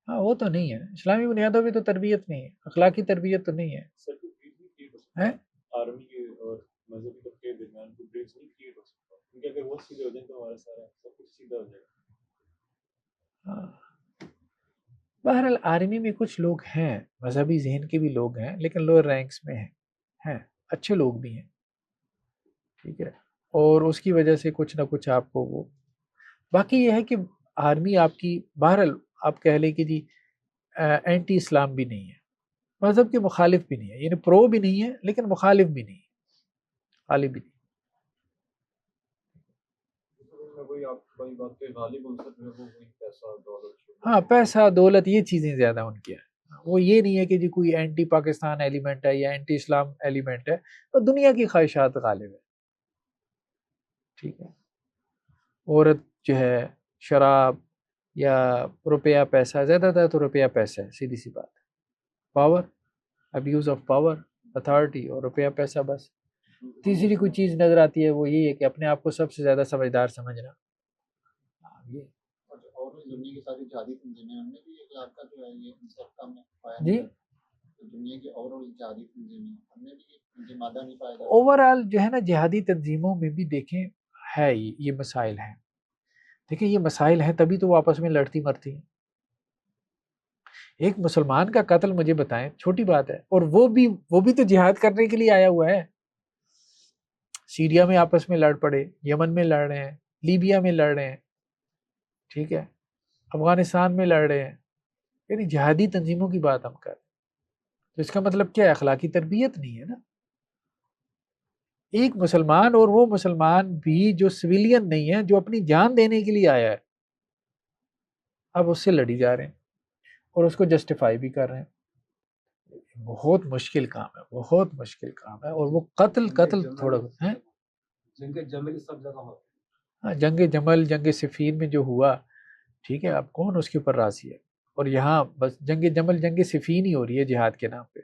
ہاں وہ تو نہیں ہے، اسلامی بنیادوں پہ تو تربیت نہیں ہے، اخلاقی تربیت تو نہیں ہے۔ سر کو بریج نہیں کریٹ ہو سکتا آرمی کے اور مذہبی طبقے کے درمیان کوئی بریج نہیں کریٹ ہو سکتا، کیونکہ اگر وہ سیدھے ہو جائیں تو ہمارا سارا سب کچھ سیدھا ہو جائے گا۔ بہرحال آرمی میں کچھ لوگ ہیں مذہبی ذہن کے بھی لوگ ہیں، لیکن لوئر رینکس میں ہیں اچھے لوگ بھی ہیں، ٹھیک ہے، اور اس کی وجہ سے کچھ نہ کچھ آپ کو وہ باقی یہ ہے کہ آرمی آپ کی بہرحال آپ کہہ لیں کہ جی اینٹی اسلام بھی نہیں ہے، مذہب کے مخالف بھی نہیں ہے، یعنی پرو بھی نہیں ہے لیکن مخالف بھی نہیں ہے، غالب بھی نہیں۔ ہاں پیسہ دولت یہ چیزیں زیادہ ان کی ہیں، وہ یہ نہیں ہے کہ جی کوئی اینٹی پاکستان ایلیمنٹ ہے یا اینٹی اسلام ایلیمنٹ ہے، اور دنیا کی خواہشات غالب ہے، ٹھیک ہے، عورت جو ہے، شراب یا روپیہ پیسہ، زیادہ تر تو روپیہ پیسہ ہے، سیدھی سی بات ہے، power, abuse of power, authority اور روپیہ پیسہ، بس تیسری کوئی چیز نظر آتی ہے وہ یہی ہے کہ اپنے آپ کو سب سے زیادہ سمجھدار سمجھنا۔ یہ اور دنیا کی ساری جہادی تنظیمیں ہم نے بھی اخلاق کا جو ہے یہ عنصر کم پایا جی، دنیا کی اوورآل جہادی تنظیمیں ہم نے بھی یہ مادہ نہیں پایا جاتا۔ اوورآل جو ہے نا جہادی تنظیموں میں بھی دیکھیں ہے یہ مسائل ہیں، دیکھیں یہ مسائل ہیں تبھی تو وہ آپس میں لڑتی مرتی ہیں۔ ایک مسلمان کا قتل مجھے بتائیں، چھوٹی بات ہے، اور وہ بھی تو جہاد کرنے کے لیے آیا ہوا ہے۔ سیریا میں آپس میں لڑ پڑے، یمن میں لڑ رہے ہیں، لیبیا میں لڑ رہے ہیں، ٹھیک ہے، افغانستان میں لڑ رہے ہیں، یعنی جہادی تنظیموں کی بات ہم کر رہے ہیں، تو اس کا مطلب کیا ہے؟ اخلاقی تربیت نہیں ہے نا۔ ایک مسلمان، اور وہ مسلمان بھی جو سویلین نہیں ہے، جو اپنی جان دینے کے لیے آیا ہے، اب اس سے لڑی جا رہے ہیں اور اس کو جسٹیفائی بھی کر رہے ہیں۔ بہت مشکل کام ہے، بہت مشکل کام ہے، اور وہ قتل تھوڑا ہے۔ جنگ جمل سب جگہ ہو، ہاں، جنگ جمل، جنگ صفین میں جو ہوا، ٹھیک ہے، اب کون اس کے اوپر راضی ہے؟ اور یہاں بس جنگ جمل، جنگ صفین ہی ہو رہی ہے جہاد کے نام پہ۔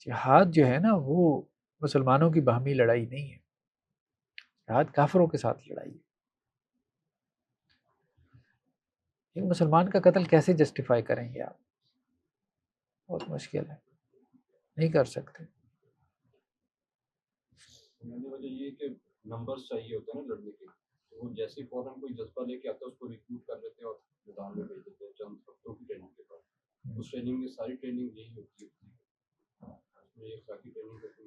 جہاد جو ہے نا وہ مسلمانوں کی باہمی لڑائی نہیں ہے، جہاد کافروں کے ساتھ لڑائی ہے۔ ایک مسلمان کا قتل کیسے جسٹیفائی کریں گے آپ؟ بہت مشکل ہے، نہیں کر سکتے۔ وجہ یہ کہ نمبرز چاہیے ہوتے ہیں نا لڑنے کے، تو وہ جیسے فوراً کوئی جذبہ لے کے آتا ہے اس کو ریکروٹ کر لیتے ہیں اور میدان میں بھیج دیتے ہیں چند ہفتوں کی ٹریننگ کے بعد۔ اس ٹریننگ میں ساری ٹریننگ یہی ہوتی ہے،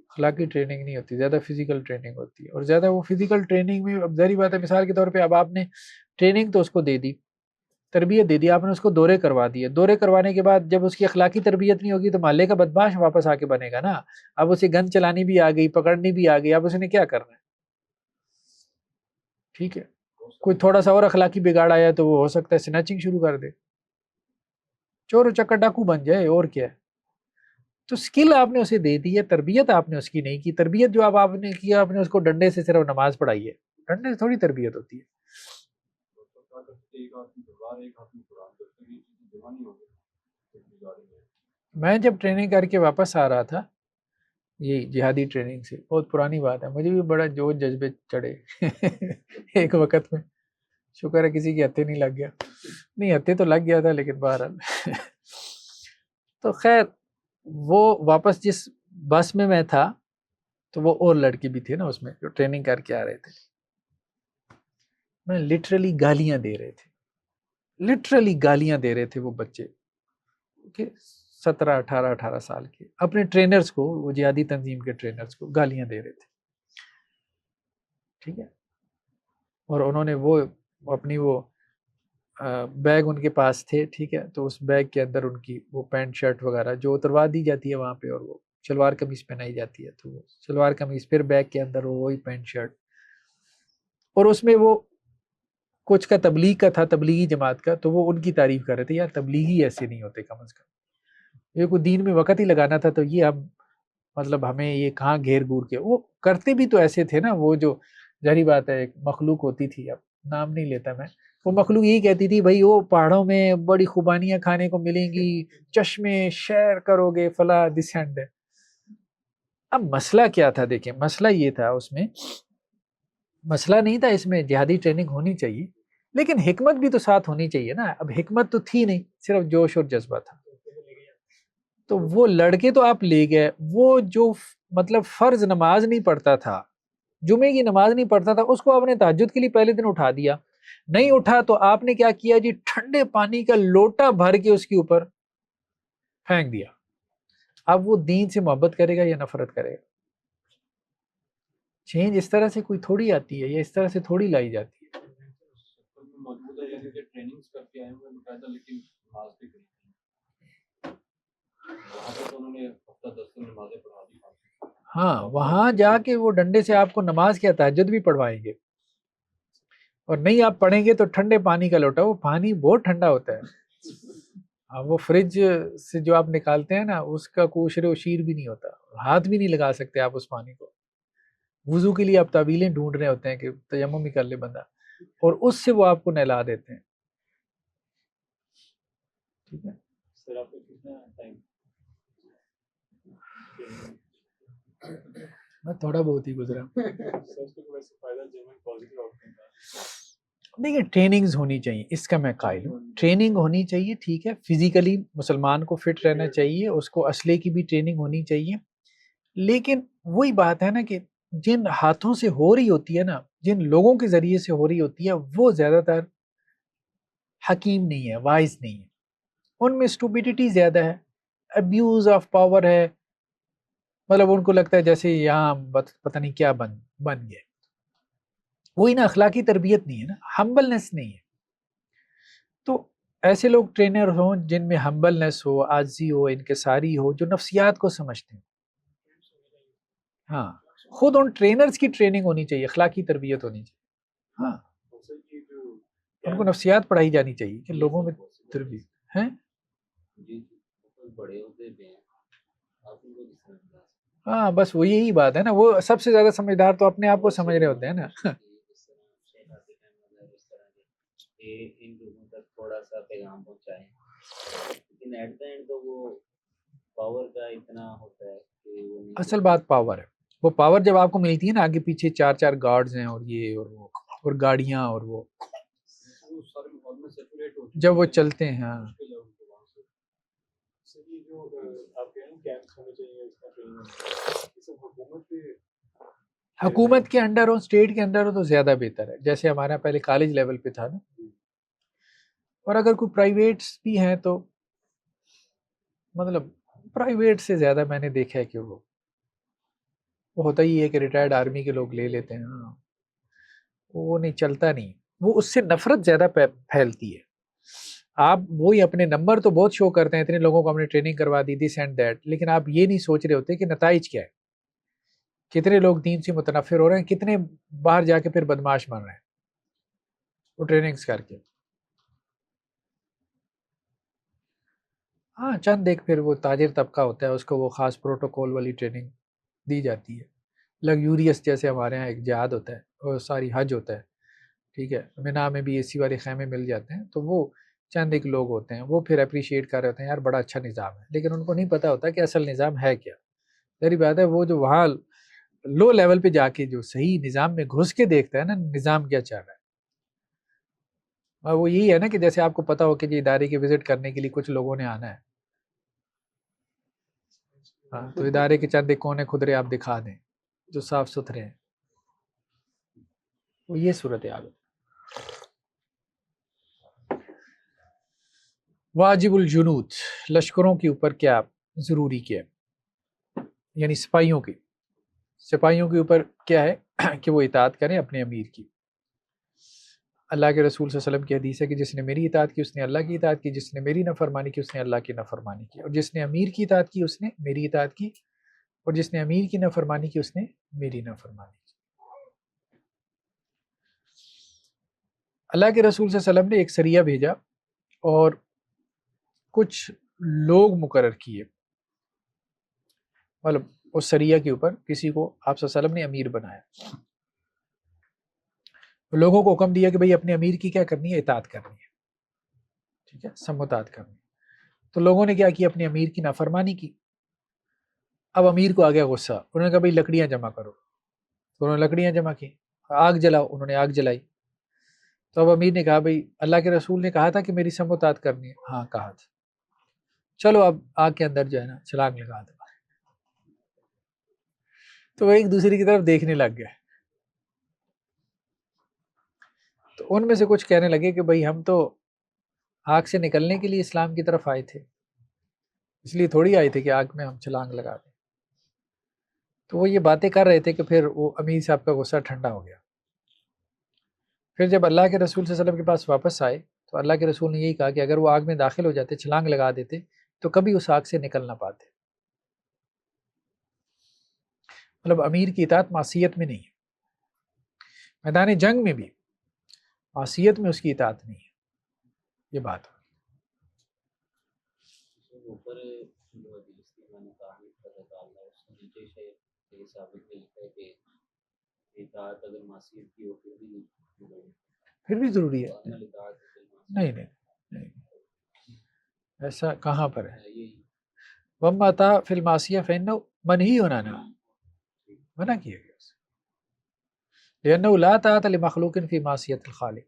اخلاقی ٹریننگ نہیں ہوتی، زیادہ فزیکل ٹریننگ ہوتی ہے، اور زیادہ وہ فزیکل ٹریننگ میں اب ظاہری بات ہے، مثال کے طور پہ اب آپ نے ٹریننگ تو اس کو دے دی، تربیت دے دی، آپ نے اس کو دورے کروا دیے، دورے کروانے کے بعد جب اس کی اخلاقی تربیت نہیں ہوگی تو محلے کا بدماش واپس آ کے بنے گا نا۔ اب اسے گن چلانی بھی آ گئی، پکڑنی بھی آ گئی، اب اس نے کیا کرنا ہے؟ ٹھیک ہے، کوئی تھوڑا سا اور اخلاقی بگاڑ آیا تو وہ ہو سکتا ہے سنیچنگ شروع کر دے، چور و چکر ڈاکو بن جائے، اور کیا ہے۔ تو سکل آپ نے اسے دے دی ہے، تربیت آپ نے اس کی نہیں کی۔ تربیت جو آپ نے کیا، آپ نے اس کو ڈنڈے سے صرف نماز پڑھائی ہے، ڈنڈے سے تھوڑی تربیت ہوتی ہے۔ کہ ایک ہاتھ میں تلوار ایک ہاتھ میں قرآن، جب تک یہ چیزیں جمع نہیں ہوگی تو گزارے گئے. میں جب ٹریننگ کر کے واپس آ رہا تھا یہ جہادی ٹریننگ سے، بہت پرانی بات ہے، مجھے بھی بڑا جوش جذبے چڑھے ایک وقت میں. شکر ہے کسی کے ہتھے نہیں لگ گیا، نہیں ہتھے تو لگ گیا تھا لیکن بہرحال تو خیر وہ واپس جس بس میں تھا تو وہ اور لڑکی بھی تھی نا اس میں جو ٹریننگ کر کے آ رہے تھے. میں لٹرلی گالیاں دے رہے تھے، لٹرلی گالیاں دے رہے تھے وہ بچے کہ 17 18 سال کے اپنے ٹرینرز کو، وہ جہادی تنظیم کے ٹرینرز کو گالیاں دے رہے تھے. ٹھیک ہے، اور انہوں نے وہ اپنی وہ بیگ ان کے پاس تھے، ٹھیک ہے، تو اس بیگ کے اندر ان کی وہ پینٹ شرٹ وغیرہ جو اتروا دی جاتی ہے وہاں پہ، اور وہ شلوار قمیض پہنائی جاتی ہے، تو وہ شلوار قمیض پھر بیگ کے اندر وہی پینٹ شرٹ، اور اس میں وہ کچھ کا تبلیغ کا تھا، تبلیغی جماعت کا، تو وہ ان کی تعریف کر رہے تھے، یار تبلیغی ایسے نہیں ہوتے کم از کم، یہ کوئی دین میں وقت ہی لگانا تھا تو یہ ہم مطلب ہمیں یہ کہاں گھیر گور کے، وہ کرتے بھی تو ایسے تھے نا، وہ جو ظاہری بات ہے ایک مخلوق ہوتی تھی، اب نام نہیں لیتا میں، وہ مخلوق یہی کہتی تھی بھائی وہ پہاڑوں میں بڑی خوبانیاں کھانے کو ملیں گی، چشمے شیر کرو گے فلاں دس اینڈ دیٹ. اب مسئلہ کیا تھا دیکھیں، مسئلہ یہ تھا اس میں، مسئلہ نہیں تھا اس میں جہادی ٹریننگ ہونی چاہیے لیکن حکمت بھی تو ساتھ ہونی چاہیے نا. اب حکمت تو تھی نہیں، صرف جوش اور جذبہ تھا. تو وہ لڑکے تو آپ لے گئے، وہ جو مطلب فرض نماز نہیں پڑھتا تھا، جمعے کی نماز نہیں پڑھتا تھا، اس کو آپ نے تہجد کے لیے پہلے دن اٹھا دیا. نہیں اٹھا تو آپ نے کیا کیا جی، ٹھنڈے پانی کا لوٹا بھر کے اس کے اوپر پھینک دیا. اب وہ دین سے محبت کرے گا یا نفرت کرے گا؟ چینج اس طرح سے کوئی تھوڑی آتی ہے یا اس طرح سے تھوڑی لائی جاتی ہے. موجود ہے یعنی کہ ٹریننگز کر کے آئے ہوئے باقاعدہ، لیکن نماز بھی کری وہاں پہ تو انہوں نے ہفتہ 10 دن نمازیں پڑھا دی. ہاں وہاں جا کے وہ ڈنڈے سے آپ کو نماز کیا تہجد بھی پڑھوائیں گے، اور نہیں آپ پڑھیں گے تو ٹھنڈے پانی کا لوٹا، وہ پانی بہت ٹھنڈا ہوتا ہے، وہ فریج سے جو آپ نکالتے ہیں نا اس کا کوشر و شیر بھی نہیں ہوتا، ہاتھ بھی نہیں لگا سکتے آپ اس پانی کو. وضو کے لیے آپ تعویلیں ڈھونڈ رہے ہوتے ہیں کہ تیمم ہی کر لے بندہ، اور اس سے وہ آپ کو نہلا دیتے ہیں. ٹھیک ہے سر آپ کو کتنا ٹائم؟ میں تھوڑا بہت ہی گزرا. سر اس کو ویسے فائدہ جنرل پازیٹیو آؤٹ کم تھا. دیکھیے ٹریننگز ہونی چاہیے، اس کا میں قائل ہوں، ٹریننگ ہونی چاہیے. ٹھیک ہے، فزیکلی مسلمان کو فٹ رہنا چاہیے، اس کو اسلحے کی بھی ٹریننگ ہونی چاہیے، لیکن وہی بات ہے نا کہ جن ہاتھوں سے ہو رہی ہوتی ہے نا، جن لوگوں کے ذریعے سے ہو رہی ہوتی ہے، وہ زیادہ تر حکیم نہیں ہے، وائز نہیں ہے. ان میں اسٹوپیڈیٹی زیادہ ہے، ابیوز آف پاور ہے، مطلب ان کو لگتا ہے جیسے یہاں پتہ نہیں کیا بن گئے. وہی نا اخلاقی تربیت نہیں ہے نا، ہمبلنس نہیں ہے. تو ایسے لوگ ٹرینر ہوں جن میں ہمبلنس ہو، عاجزی ہو، انکساری ہو، جو نفسیات کو سمجھتے ہیں. ہاں خود ان ٹرینرز کی ٹریننگ ہونی چاہیے، اخلاقی تربیت ہونی چاہیے. ہاں ان کو نفسیات پڑھائی جانی چاہیے کہ لوگوں میں تربیت ہیں. ہاں بس وہ یہی بات ہے نا، وہ سب سے زیادہ سمجھدار تو اپنے آپ کو سمجھ رہے ہوتے ہیں نا. ان لوگوں تک تھوڑا سا پیغام پہنچائیں، لیکن ایٹ دا اینڈ تو وہ پاور کا اتنا ہوتا ہے کہ اصل بات پاور ہے. وہ پاور جب آپ کو ملتی ہے نا، آگے پیچھے 4 گارڈز ہیں اور یہ اور وہ اور گاڑیاں اور وہ جب وہ چلتے ہیں. ہاں حکومت کے انڈر ہو، اسٹیٹ کے انڈر ہو تو زیادہ بہتر ہے. جیسے ہمارے یہاں پہلے کالج لیول پہ تھا نا، اور اگر کوئی پرائیویٹس بھی ہیں تو مطلب پرائیویٹ سے زیادہ میں نے دیکھا ہے کہ وہ ہوتا ہی ہے کہ ریٹائرڈ آرمی کے لوگ لے لیتے ہیں. ہاں وہ نہیں چلتا، نہیں وہ اس سے نفرت زیادہ پھیلتی ہے. آپ وہی اپنے نمبر تو بہت شو کرتے ہیں، اتنے لوگوں کو ہم نے ٹریننگ کروا دی دس اینڈ دیٹ، لیکن آپ یہ نہیں سوچ رہے ہوتے کہ نتائج کیا ہے، کتنے لوگ دین سے متنفر ہو رہے ہیں، کتنے باہر جا کے پھر بدماش بن رہے ہیں وہ ٹریننگز کر کے. ہاں چند ایک پھر وہ تاجر طبقہ ہوتا ہے، اس کو وہ خاص پروٹوکول والی ٹریننگ دی جاتی ہے، لگزوریس، جیسے ہمارے ہاں ایک جہاد ہوتا ہے اور ساری حج ہوتا ہے. ٹھیک ہے، مینا میں بھی اے سی والے خیمے مل جاتے ہیں، تو وہ چند ایک لوگ ہوتے ہیں، وہ پھر اپریشیٹ کر رہے ہوتے ہیں یار بڑا اچھا نظام ہے، لیکن ان کو نہیں پتہ ہوتا کہ اصل نظام ہے کیا. ظاہری بات ہے وہ جو وہاں لو لیول پہ جا کے جو صحیح نظام میں گھس کے دیکھتا ہے نا نظام کیا چل رہا ہے، اور وہ یہی ہے نا کہ جیسے آپ کو پتہ ہو کہ یہ ادارے کی وزٹ کرنے کے لیے کچھ لوگوں نے آنا ہے، ہاں تو ادارے کے چند ایک کونے خدرے آپ دکھا دیں جو صاف ستھرے ہیں، وہ یہ صورت حال ہے. واجب الجنود، لشکروں کے اوپر کیا ضروری کیا ہے، یعنی سپاہیوں کے اوپر کیا ہے کہ وہ اطاعت کریں اپنے امیر کی. اللہ کے رسول صلی اللہ علیہ وسلم کی حدیث ہے کہ جس نے میری اطاعت کی اس نے اللہ کی اطاعت کی، جس نے میری نافرمانی کی اس نے اللہ کی نافرمانی کی، اور جس نے امیر کی اطاعت کی اس نے میری اطاعت کی، اور جس نے امیر کی نافرمانی کی اس نے میری نافرمانی کی. اللہ کے رسول صلی اللہ علیہ وسلم نے ایک سریہ بھیجا اور کچھ لوگ مقرر کیے، مطلب اس سریہ کے اوپر کسی کو آپ صلی اللہ علیہ وسلم نے امیر بنایا، لوگوں کو حکم دیا کہ بھئی اپنے امیر کی کیا کرنی ہے، اطاعت کرنی ہے، ٹھیک ہے، سم اطاعت کرنی ہے. تو لوگوں نے کیا کیا، اپنے امیر کی نافرمانی کی. اب امیر کو آ گیا غصہ، انہوں نے کہا بھئی لکڑیاں جمع کرو، تو انہوں نے لکڑیاں جمع کی. آگ جلاؤ، انہوں نے آگ جلائی. تو اب امیر نے کہا بھئی اللہ کے رسول نے کہا تھا کہ میری سم اطاعت کرنی ہے، ہاں کہا تھا، چلو اب آگ کے اندر جو ہے نا چھلانگ لگا دو. تو وہ ایک دوسرے کی طرف دیکھنے لگ گئے. تو ان میں سے کچھ کہنے لگے کہ بھئی ہم تو آگ سے نکلنے کے لیے اسلام کی طرف آئے تھے، اس لیے تھوڑی آئے تھے کہ آگ میں ہم چھلانگ لگا دیں. تو وہ یہ باتیں کر رہے تھے کہ پھر وہ امیر صاحب کا غصہ ٹھنڈا ہو گیا. پھر جب اللہ کے رسول صلی اللہ علیہ وسلم کے پاس واپس آئے تو اللہ کے رسول نے یہی کہا کہ اگر وہ آگ میں داخل ہو جاتے، چھلانگ لگا دیتے، تو کبھی اس آگ سے نکل نہ پاتے. مطلب امیر کی اطاعت معصیت میں نہیں ہے، میدان جنگ میں بھی معصیت میں اس کی اطاعت نہیں ہے، یہ بات. اوپر جو حدیث کی میں نے تعریف کر رہا تھا اس کے نیچے سے یہ ثابت لکھا ہے کہ اطاعت اگر معصیت کی ہو پھر بھی ضروری ہے. اطاعت نہیں نہیں نہیں، ایسا کہاں پر ہے؟ یہی وَمَّا أَتَىٰ فِي الْمَعْصِيَةِ فَإِنَّهُ مَنْهِيٌّ عَنْهَا، منع کیا گیا اسے، لأنه لا طاعة لمخلوق في معصية الخالق،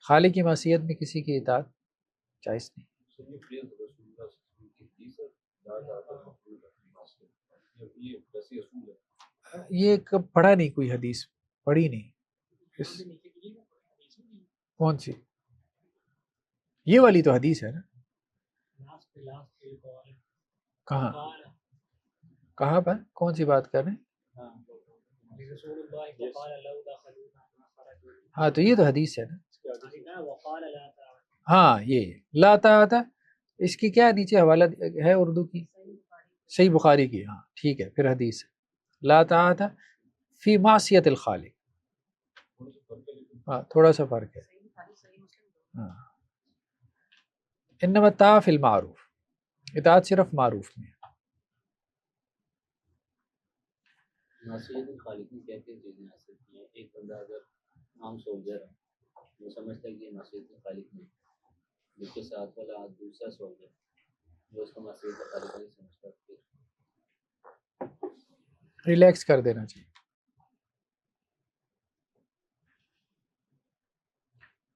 خالق کی معصیت میں کسی کی اطاعت جائز نہیں. یہ کب پڑھا نہیں، کوئی حدیث پڑھی نہیں. کون سی؟ یہ والی تو حدیث ہے نا. کہاں کہاں پر کون سی بات کر رہے ہیں؟ ہاں تو یہ تو حدیث ہے نا. ہاں یہ لا طاعت، اس کی کیا نیچے حوالہ ہے اردو کی، صحیح بخاری کی. ہاں ٹھیک ہے، پھر حدیث لا طاعت فی معصیت الخالق. ہاں تھوڑا سا فرق ہے. ہاں انما الطاعۃ فی المعروف، اطاعت صرف معروف میں. معصیت الخالق میں کیا کیا چیزیں آ سکتی ہیں؟ ایک بندہ اگر عام سولجر ہے وہ سمجھتا ہے کہ یہ معصیت الخالق نہیں، جس کے ساتھ والا دوسرا سولجر جو اس کو معصیت الخالق نہیں سمجھتا، ریلیکس کر دینا چاہیے.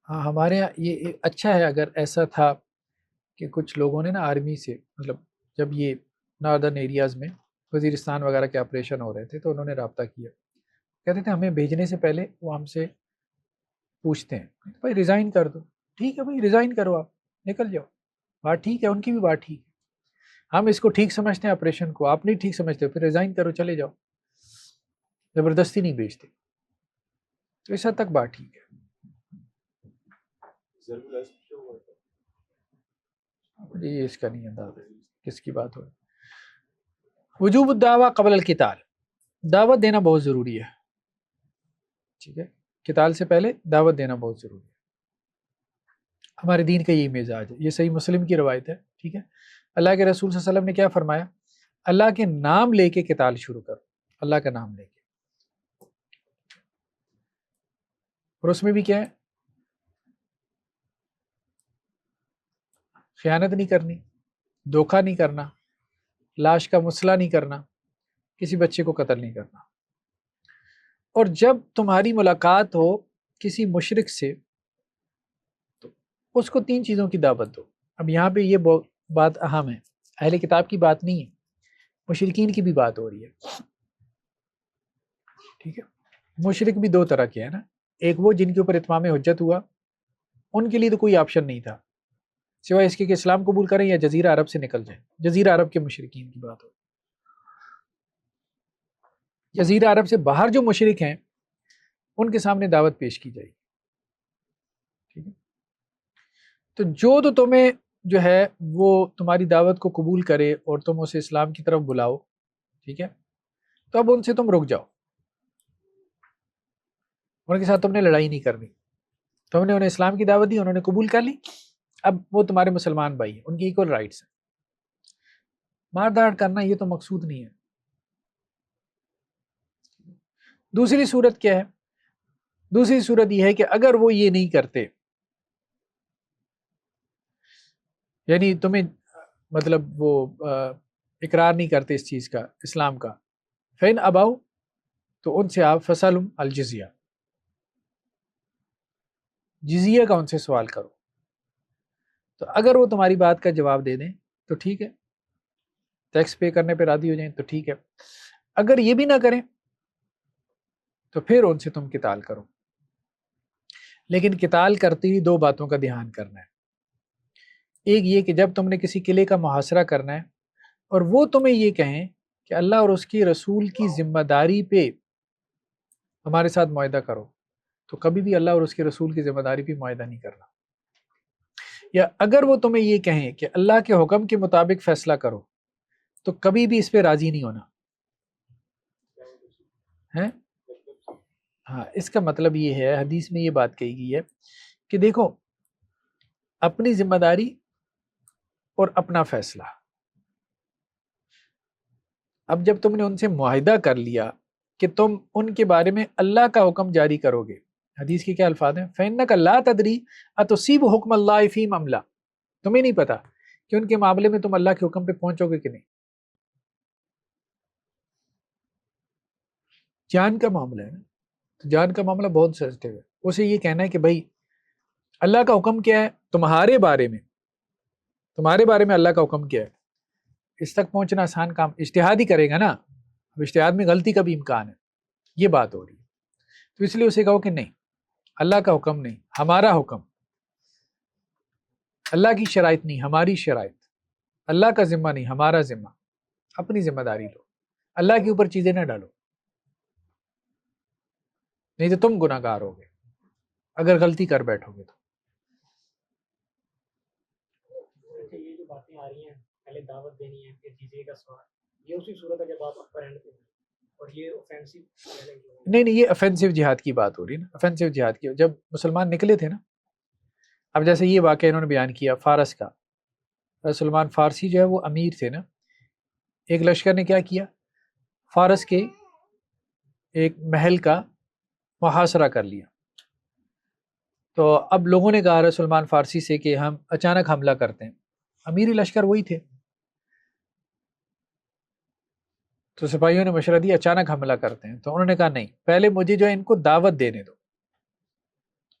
ہاں ہمارے یہاں یہ اچھا ہے اگر ایسا تھا کہ کچھ لوگوں نے نا آرمی سے، مطلب جب یہ ناردرن ایریاز میں وزیرستان وغیرہ کے آپریشن ہو رہے تھے تو انہوں نے رابطہ کیا، کہتے تھے ہمیں بھیجنے سے پہلے وہ ہم سے پوچھتے ہیں بھائی ریزائن کر دو. ٹھیک ہے بھائی ریزائن کرو، آپ نکل جاؤ، بات ٹھیک ہے، ان کی بھی بات ٹھیک ہے. ہم اس کو ٹھیک سمجھتے ہیں آپریشن کو، آپ نہیں ٹھیک سمجھتے، پھر ریزائن کرو چلے جاؤ، زبردستی نہیں بھیجتے. تو اس حد تک بات ٹھیک ہے. یہ اس کا نہیں اندازہ کس کی بات ہو. وجوب الدعوہ قبل القتال، دعوت دینا بہت ضروری ہے. ٹھیک ہے، قتال سے پہلے دعوت دینا بہت ضروری ہے. ہمارے دین کا یہی مزاج ہے. یہ صحیح مسلم کی روایت ہے. ٹھیک ہے، اللہ کے رسول صلی اللہ علیہ وسلم نے کیا فرمایا؟ اللہ کے نام لے کے قتال شروع کرو، اللہ کا نام لے کے. اور اس میں بھی کیا ہے؟ خیانت نہیں کرنی، دھوکہ نہیں کرنا، لاش کا مسئلہ نہیں کرنا، کسی بچے کو قتل نہیں کرنا۔ اور جب تمہاری ملاقات ہو کسی مشرک سے تو اس کو 3 چیزوں کی دعوت دو۔ اب یہاں پہ یہ بات اہم ہے، اہل کتاب کی بات نہیں ہے، مشرکین کی بھی بات ہو رہی ہے، ٹھیک ہے؟ مشرک بھی 2 طرح کے ہیں نا، ایک وہ جن کے اوپر اتمام حجت ہوا، ان کے لیے تو کوئی آپشن نہیں تھا سوائے اس کے کہ اسلام قبول کریں یا جزیرہ عرب سے نکل جائیں۔ جزیرہ عرب کے مشرکین کی بات ہو، جزیرہ عرب سے باہر جو مشرک ہیں ان کے سامنے دعوت پیش کی جائے گی، ٹھیک ہے؟ تو جو تمہیں جو ہے وہ تمہاری دعوت کو قبول کرے اور تم اسے اسلام کی طرف بلاؤ، ٹھیک ہے، تو اب ان سے تم رک جاؤ، ان کے ساتھ تم نے لڑائی نہیں کرنی، تم نے انہیں اسلام کی دعوت دی، انہوں نے قبول کر لی، اب وہ تمہارے مسلمان بھائی ہیں، ان کی ایکول رائٹس ہیں۔ مار داڑ کرنا یہ تو مقصود نہیں ہے۔ دوسری صورت کیا ہے؟ دوسری صورت یہ ہے کہ اگر وہ یہ نہیں کرتے، یعنی تمہیں مطلب وہ اقرار نہیں کرتے اس چیز کا، اسلام کا، فین اباؤ، تو ان سے آپ فسلم الجزیہ، جزیہ کا ان سے سوال کرو۔ تو اگر وہ تمہاری بات کا جواب دے دیں تو ٹھیک ہے، ٹیکس پے کرنے پہ راضی ہو جائیں تو ٹھیک ہے، اگر یہ بھی نہ کریں تو پھر ان سے تم قتال کرو۔ لیکن قتال کرتے ہی 2 باتوں کا دھیان کرنا ہے۔ ایک یہ کہ جب تم نے کسی قلعے کا محاصرہ کرنا ہے اور وہ تمہیں یہ کہیں کہ اللہ اور اس کی رسول کی ذمہ داری پہ ہمارے ساتھ معاہدہ کرو، تو کبھی بھی اللہ اور اس کے رسول کی ذمہ داری پہ معاہدہ نہیں کرنا۔ یا اگر وہ تمہیں یہ کہیں کہ اللہ کے حکم کے مطابق فیصلہ کرو، تو کبھی بھی اس پہ راضی نہیں ہونا ہے۔ ہاں، اس کا مطلب یہ ہے، حدیث میں یہ بات کہی گئی ہے کہ دیکھو، اپنی ذمہ داری اور اپنا فیصلہ، اب جب تم نے ان سے معاہدہ کر لیا کہ تم ان کے بارے میں اللہ کا حکم جاری کرو گے، حدیث کے کیا الفاظ ہیں؟ فَإِنَّكَ لَا تَدْرِي أَتُصِيبُ حُكْمَ اللَّهِ فِي مَمْلَا، تمہیں نہیں پتا کہ ان کے معاملے میں تم اللہ کے حکم پہ پہنچو گے کہ نہیں۔ جان کا معاملہ ہے نا، تو جان کا معاملہ بہت سینسٹیو ہے۔ اسے یہ کہنا ہے کہ بھائی اللہ کا حکم کیا ہے تمہارے بارے میں، تمہارے بارے میں اللہ کا حکم کیا ہے، اس تک پہنچنا آسان کام، اجتہاد ہی کرے گا نا، اب اجتہاد میں غلطی کا بھی امکان ہے، یہ بات ہو رہی ہے۔ تو اس لیے اسے کہو کہ نہیں، اللہ کا حکم نہیں، ہمارا حکم، اللہ کی شرائط نہیں، ہماری شرائط، اللہ کا ذمہ نہیں، ہمارا ذمہ، اپنی ذمہ داری لو، اللہ کے اوپر چیزیں نہ ڈالو، نہیں تو تم گناہ گار ہوگے اگر غلطی کر بیٹھو گے تو۔ یہ جو باتیں آ رہی ہیں، پہلے دعوت دینی ہے پھر جزیے کا سوال، یہ اسی صورت ہے جب آپ اپر اینڈ پہ ہیں، اور یہ اوفینسو نہیں، یہ افینسو جہاد کی بات ہو رہی ہے نا، افینسو جہاد کی، جب مسلمان نکلے تھے نا، اب جیسے یہ واقعہ انہوں نے بیان کیا فارس کا، سلمان فارسی جو ہے وہ امیر تھے نا، ایک لشکر نے کیا کیا، فارس کے ایک محل کا محاصرہ کر لیا، تو اب لوگوں نے کہا سلمان فارسی سے کہ ہم اچانک حملہ کرتے ہیں، امیری لشکر وہی تھے، تو سپاہیوں نے مشورہ دیا اچانک حملہ کرتے ہیں، تو انہوں نے کہا نہیں، پہلے مجھے جو ہے ان کو دعوت دینے دو،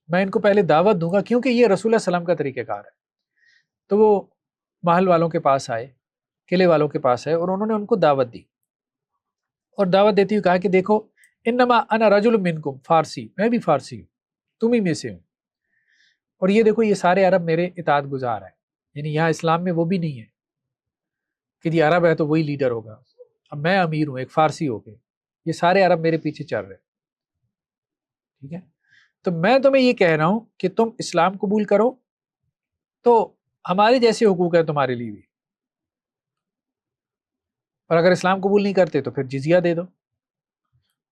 میں ان کو پہلے دعوت دوں گا، کیونکہ یہ رسول اللہ علیہ وسلم کا طریقہ کار ہے۔ تو وہ محل والوں کے پاس آئے، قلعے والوں کے پاس آئے، اور انہوں نے ان کو دعوت دی، اور دعوت دیتی ہوئی کہا کہ دیکھو، انما انا رجل منکم، فارسی، میں بھی فارسی ہوں، تم ہی میں سے ہوں، اور یہ دیکھو یہ سارے عرب میرے اطاعت گزار ہیں، یعنی یہاں اسلام میں وہ بھی نہیں ہے کہ یہ عرب ہے تو وہی لیڈر ہوگا، اب میں امیر ہوں ایک فارسی ہو کے، یہ سارے عرب میرے پیچھے چل رہے، ٹھیک ہے، تو میں تمہیں یہ کہہ رہا ہوں کہ تم اسلام قبول کرو تو ہمارے جیسے حقوق ہے تمہارے لیے بھی، اور اگر اسلام قبول نہیں کرتے تو پھر جزیہ دے دو،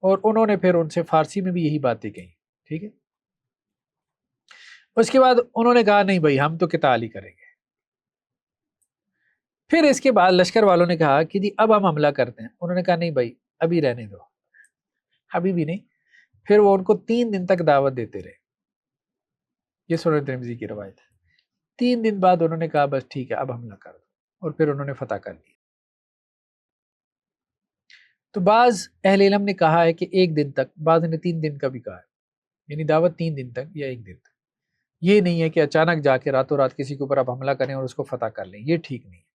اور انہوں نے پھر ان سے فارسی میں بھی یہی باتیں کہیں، ٹھیک ہے۔ اس کے بعد انہوں نے کہا نہیں بھائی ہم تو قتال ہی کریں گے۔ پھر اس کے بعد لشکر والوں نے کہا کہ جی اب ہم حملہ کرتے ہیں، انہوں نے کہا نہیں بھائی ابھی رہنے دو، ابھی بھی نہیں۔ پھر وہ ان کو 3 دن تک دعوت دیتے رہے، یہ سنن ترمذی کی روایت ہے۔ 3 دن بعد انہوں نے کہا بس ٹھیک ہے اب حملہ کر دو، اور پھر انہوں نے فتح کر لیا۔ تو بعض اہل علم نے کہا ہے کہ 1 دن تک، بعض نے 3 دن کا بھی کہا ہے، یعنی دعوت 3 دن تک یا 1 دن تک۔ یہ نہیں ہے کہ اچانک جا کے راتوں رات کسی کے اوپر آپ حملہ کریں اور اس کو فتح کر لیں، یہ ٹھیک نہیں ہے۔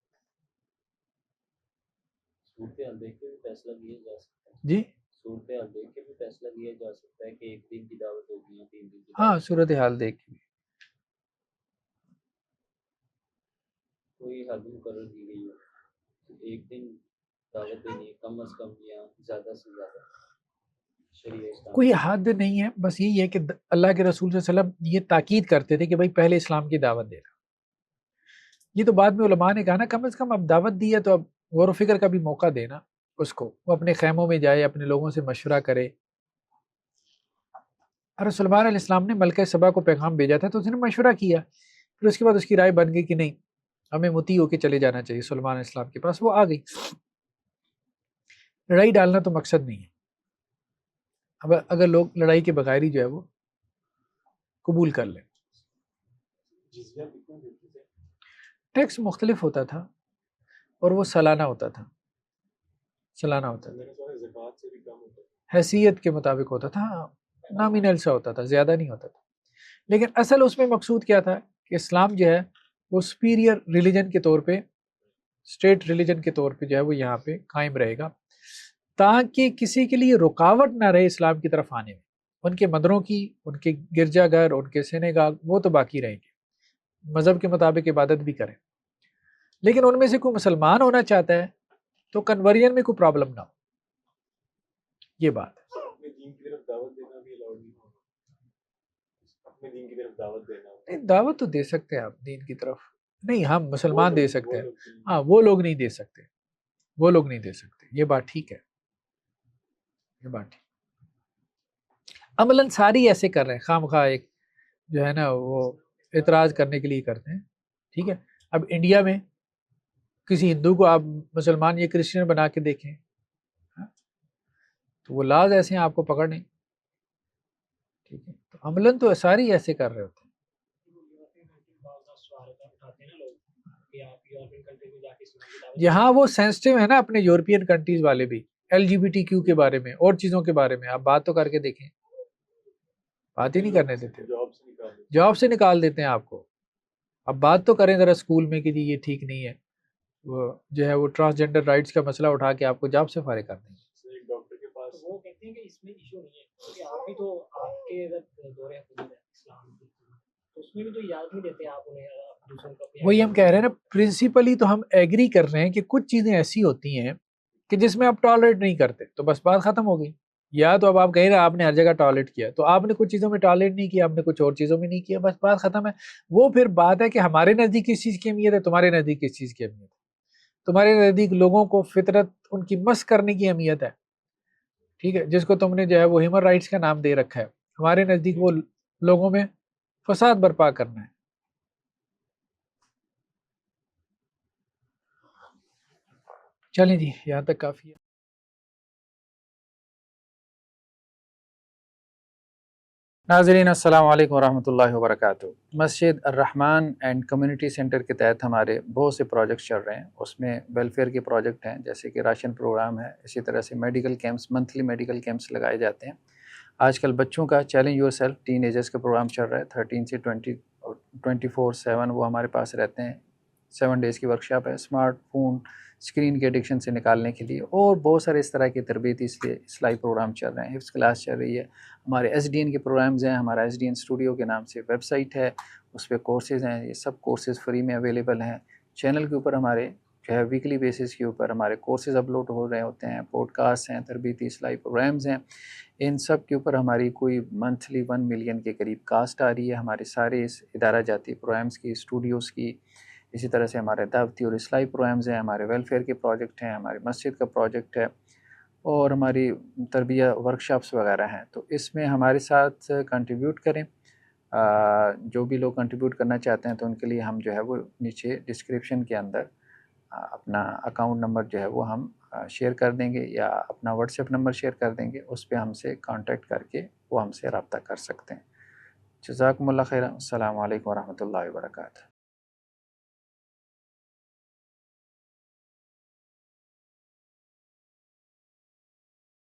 صورتحال دیکھ کے بھی فیصلہ کیا جا سکتا ہے۔ جی صورتحال دیکھ کے بھی فیصلہ کیا جا سکتا ہے کہ 1 دن کی دعوت ہوگی یا 3 دن کی ہاں، دعوت، صورتحال دیکھ کے۔ کوئی حد مقرر کی گئی ہو، 1 دن دعوت دینی ہے کم از کم یا زیادہ سے زیادہ، شریعہ اسلام کوئی حد نہیں ہے، بس یہی ہے کہ اللہ کے رسول صلی اللہ علیہ وسلم یہ تاکید کرتے تھے کہ بھائی پہلے اسلام کی دعوت دینا۔ یہ تو بعد میں علماء نے کہا نا کم از کم اب دعوت دی ہے تو اب غور و فکر کا بھی موقع دینا اس کو، وہ اپنے خیموں میں جائے، اپنے لوگوں سے مشورہ کرے۔ اور سلیمان علیہ السلام نے ملکہ سبا کو پیغام بھیجا تھا تو اس نے مشورہ کیا، پھر اس کے بعد اس کی رائے بن گئی کہ نہیں ہمیں مطیع ہو کے چلے جانا چاہیے سلیمان علیہ السلام کے پاس، وہ آ گئی۔ لڑائی ڈالنا تو مقصد نہیں ہے، اب اگر لوگ لڑائی کے بغیر ہی جو ہے وہ قبول کر لیں۔ جزیہ کتنا دیتے تھے؟ ٹیکس مختلف ہوتا تھا اور وہ سالانہ ہوتا تھا، سالانہ ہوتا تھا، میرے خیال ہے زکوٰۃ سے بھی کم ہوتا ہے۔ حیثیت کے مطابق ہوتا تھا، نامینل سا ہوتا تھا، زیادہ نہیں ہوتا تھا۔ لیکن اصل اس میں مقصود کیا تھا کہ اسلام جو ہے وہ سپیریئر ریلیجن کے طور پہ، اسٹیٹ ریلیجن کے طور پہ جو ہے وہ یہاں پہ قائم رہے گا، تاکہ کسی کے لیے رکاوٹ نہ رہے اسلام کی طرف آنے میں۔ ان کے مندروں کی، ان کے گرجا گھر، ان کے سینیگاگ وہ تو باقی رہیں گے، مذہب کے مطابق عبادت بھی کریں، لیکن ان میں سے کوئی مسلمان ہونا چاہتا ہے تو کنورژن میں کوئی پرابلم نہ ہو، یہ بات ہے۔ اپنے دین کی طرف دعوت دینا بھی الاؤڈ نہیں ہوگا، اپنے دین کی طرف دعوت دینا ہوگا۔ نہیں، دعوت تو دے سکتے ہیں آپ دین کی طرف، نہیں ہم مسلمان دے سکتے ہیں، وہ لوگ ہاں وہ لوگ نہیں دے سکتے، وہ لوگ نہیں دے سکتے، یہ بات ٹھیک ہے، یہ بات ٹھیک۔ عملاً ساری ایسے کر رہے ہیں، خواہ مخواہ ایک جو ہے نا وہ اعتراض کرنے کے لیے کرتے ہیں، ٹھیک ہے۔ اب انڈیا میں کسی ہندو کو آپ مسلمان یا کرسچن بنا کے دیکھیں تو وہ لاز ایسے ہیں آپ کو پکڑنے، ٹھیک ہے، تو عملاً تو ساری ایسے کر رہے ہوتے ہیں۔ یہاں وہ سینسٹیو ہے نا اپنے یورپین کنٹریز والے بھی، LGBTQ کے بارے میں اور چیزوں کے بارے میں، آپ بات تو کر کے دیکھیں، بات ہی نہیں کرنے دیتے، جاب سے نکال دیتے ہیں آپ کو۔ اب بات تو کریں ذرا اسکول میں کہ جی یہ ٹھیک نہیں ہے، وہ جو ہے وہ ٹرانسجینڈر رائٹس کا مسئلہ اٹھا کے آپ کو جاب سے فارغ کر دیں گے۔ ایک ڈاکٹر کے پاس وہ کہتے ہیں کہ اس میں ایشو نہیں ہے کیونکہ آپ بھی تو آپ کے اگر دور حکومت ہے اسلام کی تو اس میں بھی تو اجازت نہیں دیتے آپ انہیں دوسروں کا۔ وہی ہم کہہ رہے ہیں نا، پرنسپلی تو ہم ایگری کر رہے ہیں کہ کچھ چیزیں ایسی ہوتی ہیں کہ جس میں آپ ٹالریٹ نہیں کرتے، تو بس بات ختم ہو گئی۔ یا تو اب آپ کہیں رہے آپ نے ہر جگہ ٹالریٹ کیا، تو آپ نے کچھ چیزوں میں ٹالریٹ نہیں کیا، آپ نے کچھ اور چیزوں میں نہیں کیا، بس بات ختم ہے۔ وہ پھر بات ہے کہ ہمارے نزدیک کس چیز کی اہمیت ہے، تمہارے نزدیک کس چیز کی اہمیت ہے۔ تمہارے نزدیک لوگوں کو فطرت ان کی مس کرنے کی اہمیت ہے، ٹھیک ہے، جس کو تم نے جو ہے وہ ہیومن رائٹس کا نام دے رکھا ہے، ہمارے نزدیک وہ لوگوں میں فساد برپا کرنا ہے۔ چلیں جی، یہاں تک کافی ہے۔ ناظرین السلام علیکم ورحمۃ اللہ وبرکاتہ۔ مسجد الرحمن اینڈ کمیونٹی سینٹر کے تحت ہمارے بہت سے پروجیکٹس چل رہے ہیں، اس میں ویلفیئر کے پروجیکٹ ہیں جیسے کہ راشن پروگرام ہے، اسی طرح سے medical camps, monthly medical camps لگائے جاتے ہیں۔ آج کل بچوں کا challenge your self ten agers کا پروگرام چل رہا ہے، 13 سے 24/7 وہ ہمارے پاس رہتے ہیں، 7 ڈیز کی ورکشاپ ہے اسمارٹ فون اسکرین کے ایڈکشن سے نکالنے کے لیے، اور بہت سارے اس طرح کے تربیتی اصلاحی پروگرام چل رہے ہیں، حفظ کلاس چل رہی ہے، ہمارے SDN کے پروگرامز ہیں، ہمارا SDN اسٹوڈیو کے نام سے ویب سائٹ ہے، اس پہ کورسز ہیں، یہ سب کورسز فری میں اویلیبل ہیں۔ چینل کے اوپر ہمارے جو ہے ویکلی بیسس کے اوپر ہمارے کورسز اپلوڈ ہو رہے ہوتے ہیں، پوڈ کاسٹ ہیں، تربیتی اصلاحی پروگرامز ہیں، ان سب کے اوپر ہماری کوئی منتھلی 1 ملین کے قریب کاسٹ آ رہی ہے، ہمارے سارے اس ادارہ جاتی پروگرامز کی، اسٹوڈیوز کی، اسی طرح سے ہمارے دعوتی اور اصلاحی پروگرامز ہیں، ہمارے ویلفیئر کے پروجیکٹ ہیں، ہماری مسجد کا پروجیکٹ ہے، اور ہماری تربیہ ورکشاپس وغیرہ ہیں۔ تو اس میں ہمارے ساتھ کنٹریبیوٹ کریں، جو بھی لوگ کنٹریبیوٹ کرنا چاہتے ہیں تو ان کے لیے ہم جو ہے وہ نیچے ڈسکرپشن کے اندر اپنا اکاؤنٹ نمبر جو ہے وہ ہم شیئر کر دیں گے، یا اپنا واٹس ایپ نمبر شیئر کر دیں گے، اس پہ ہم سے کانٹیکٹ کر کے وہ ہم سے رابطہ کر سکتے ہیں۔ جزاکم اللہ خیر. السلام علیکم ورحمۃ اللہ وبرکاتہ.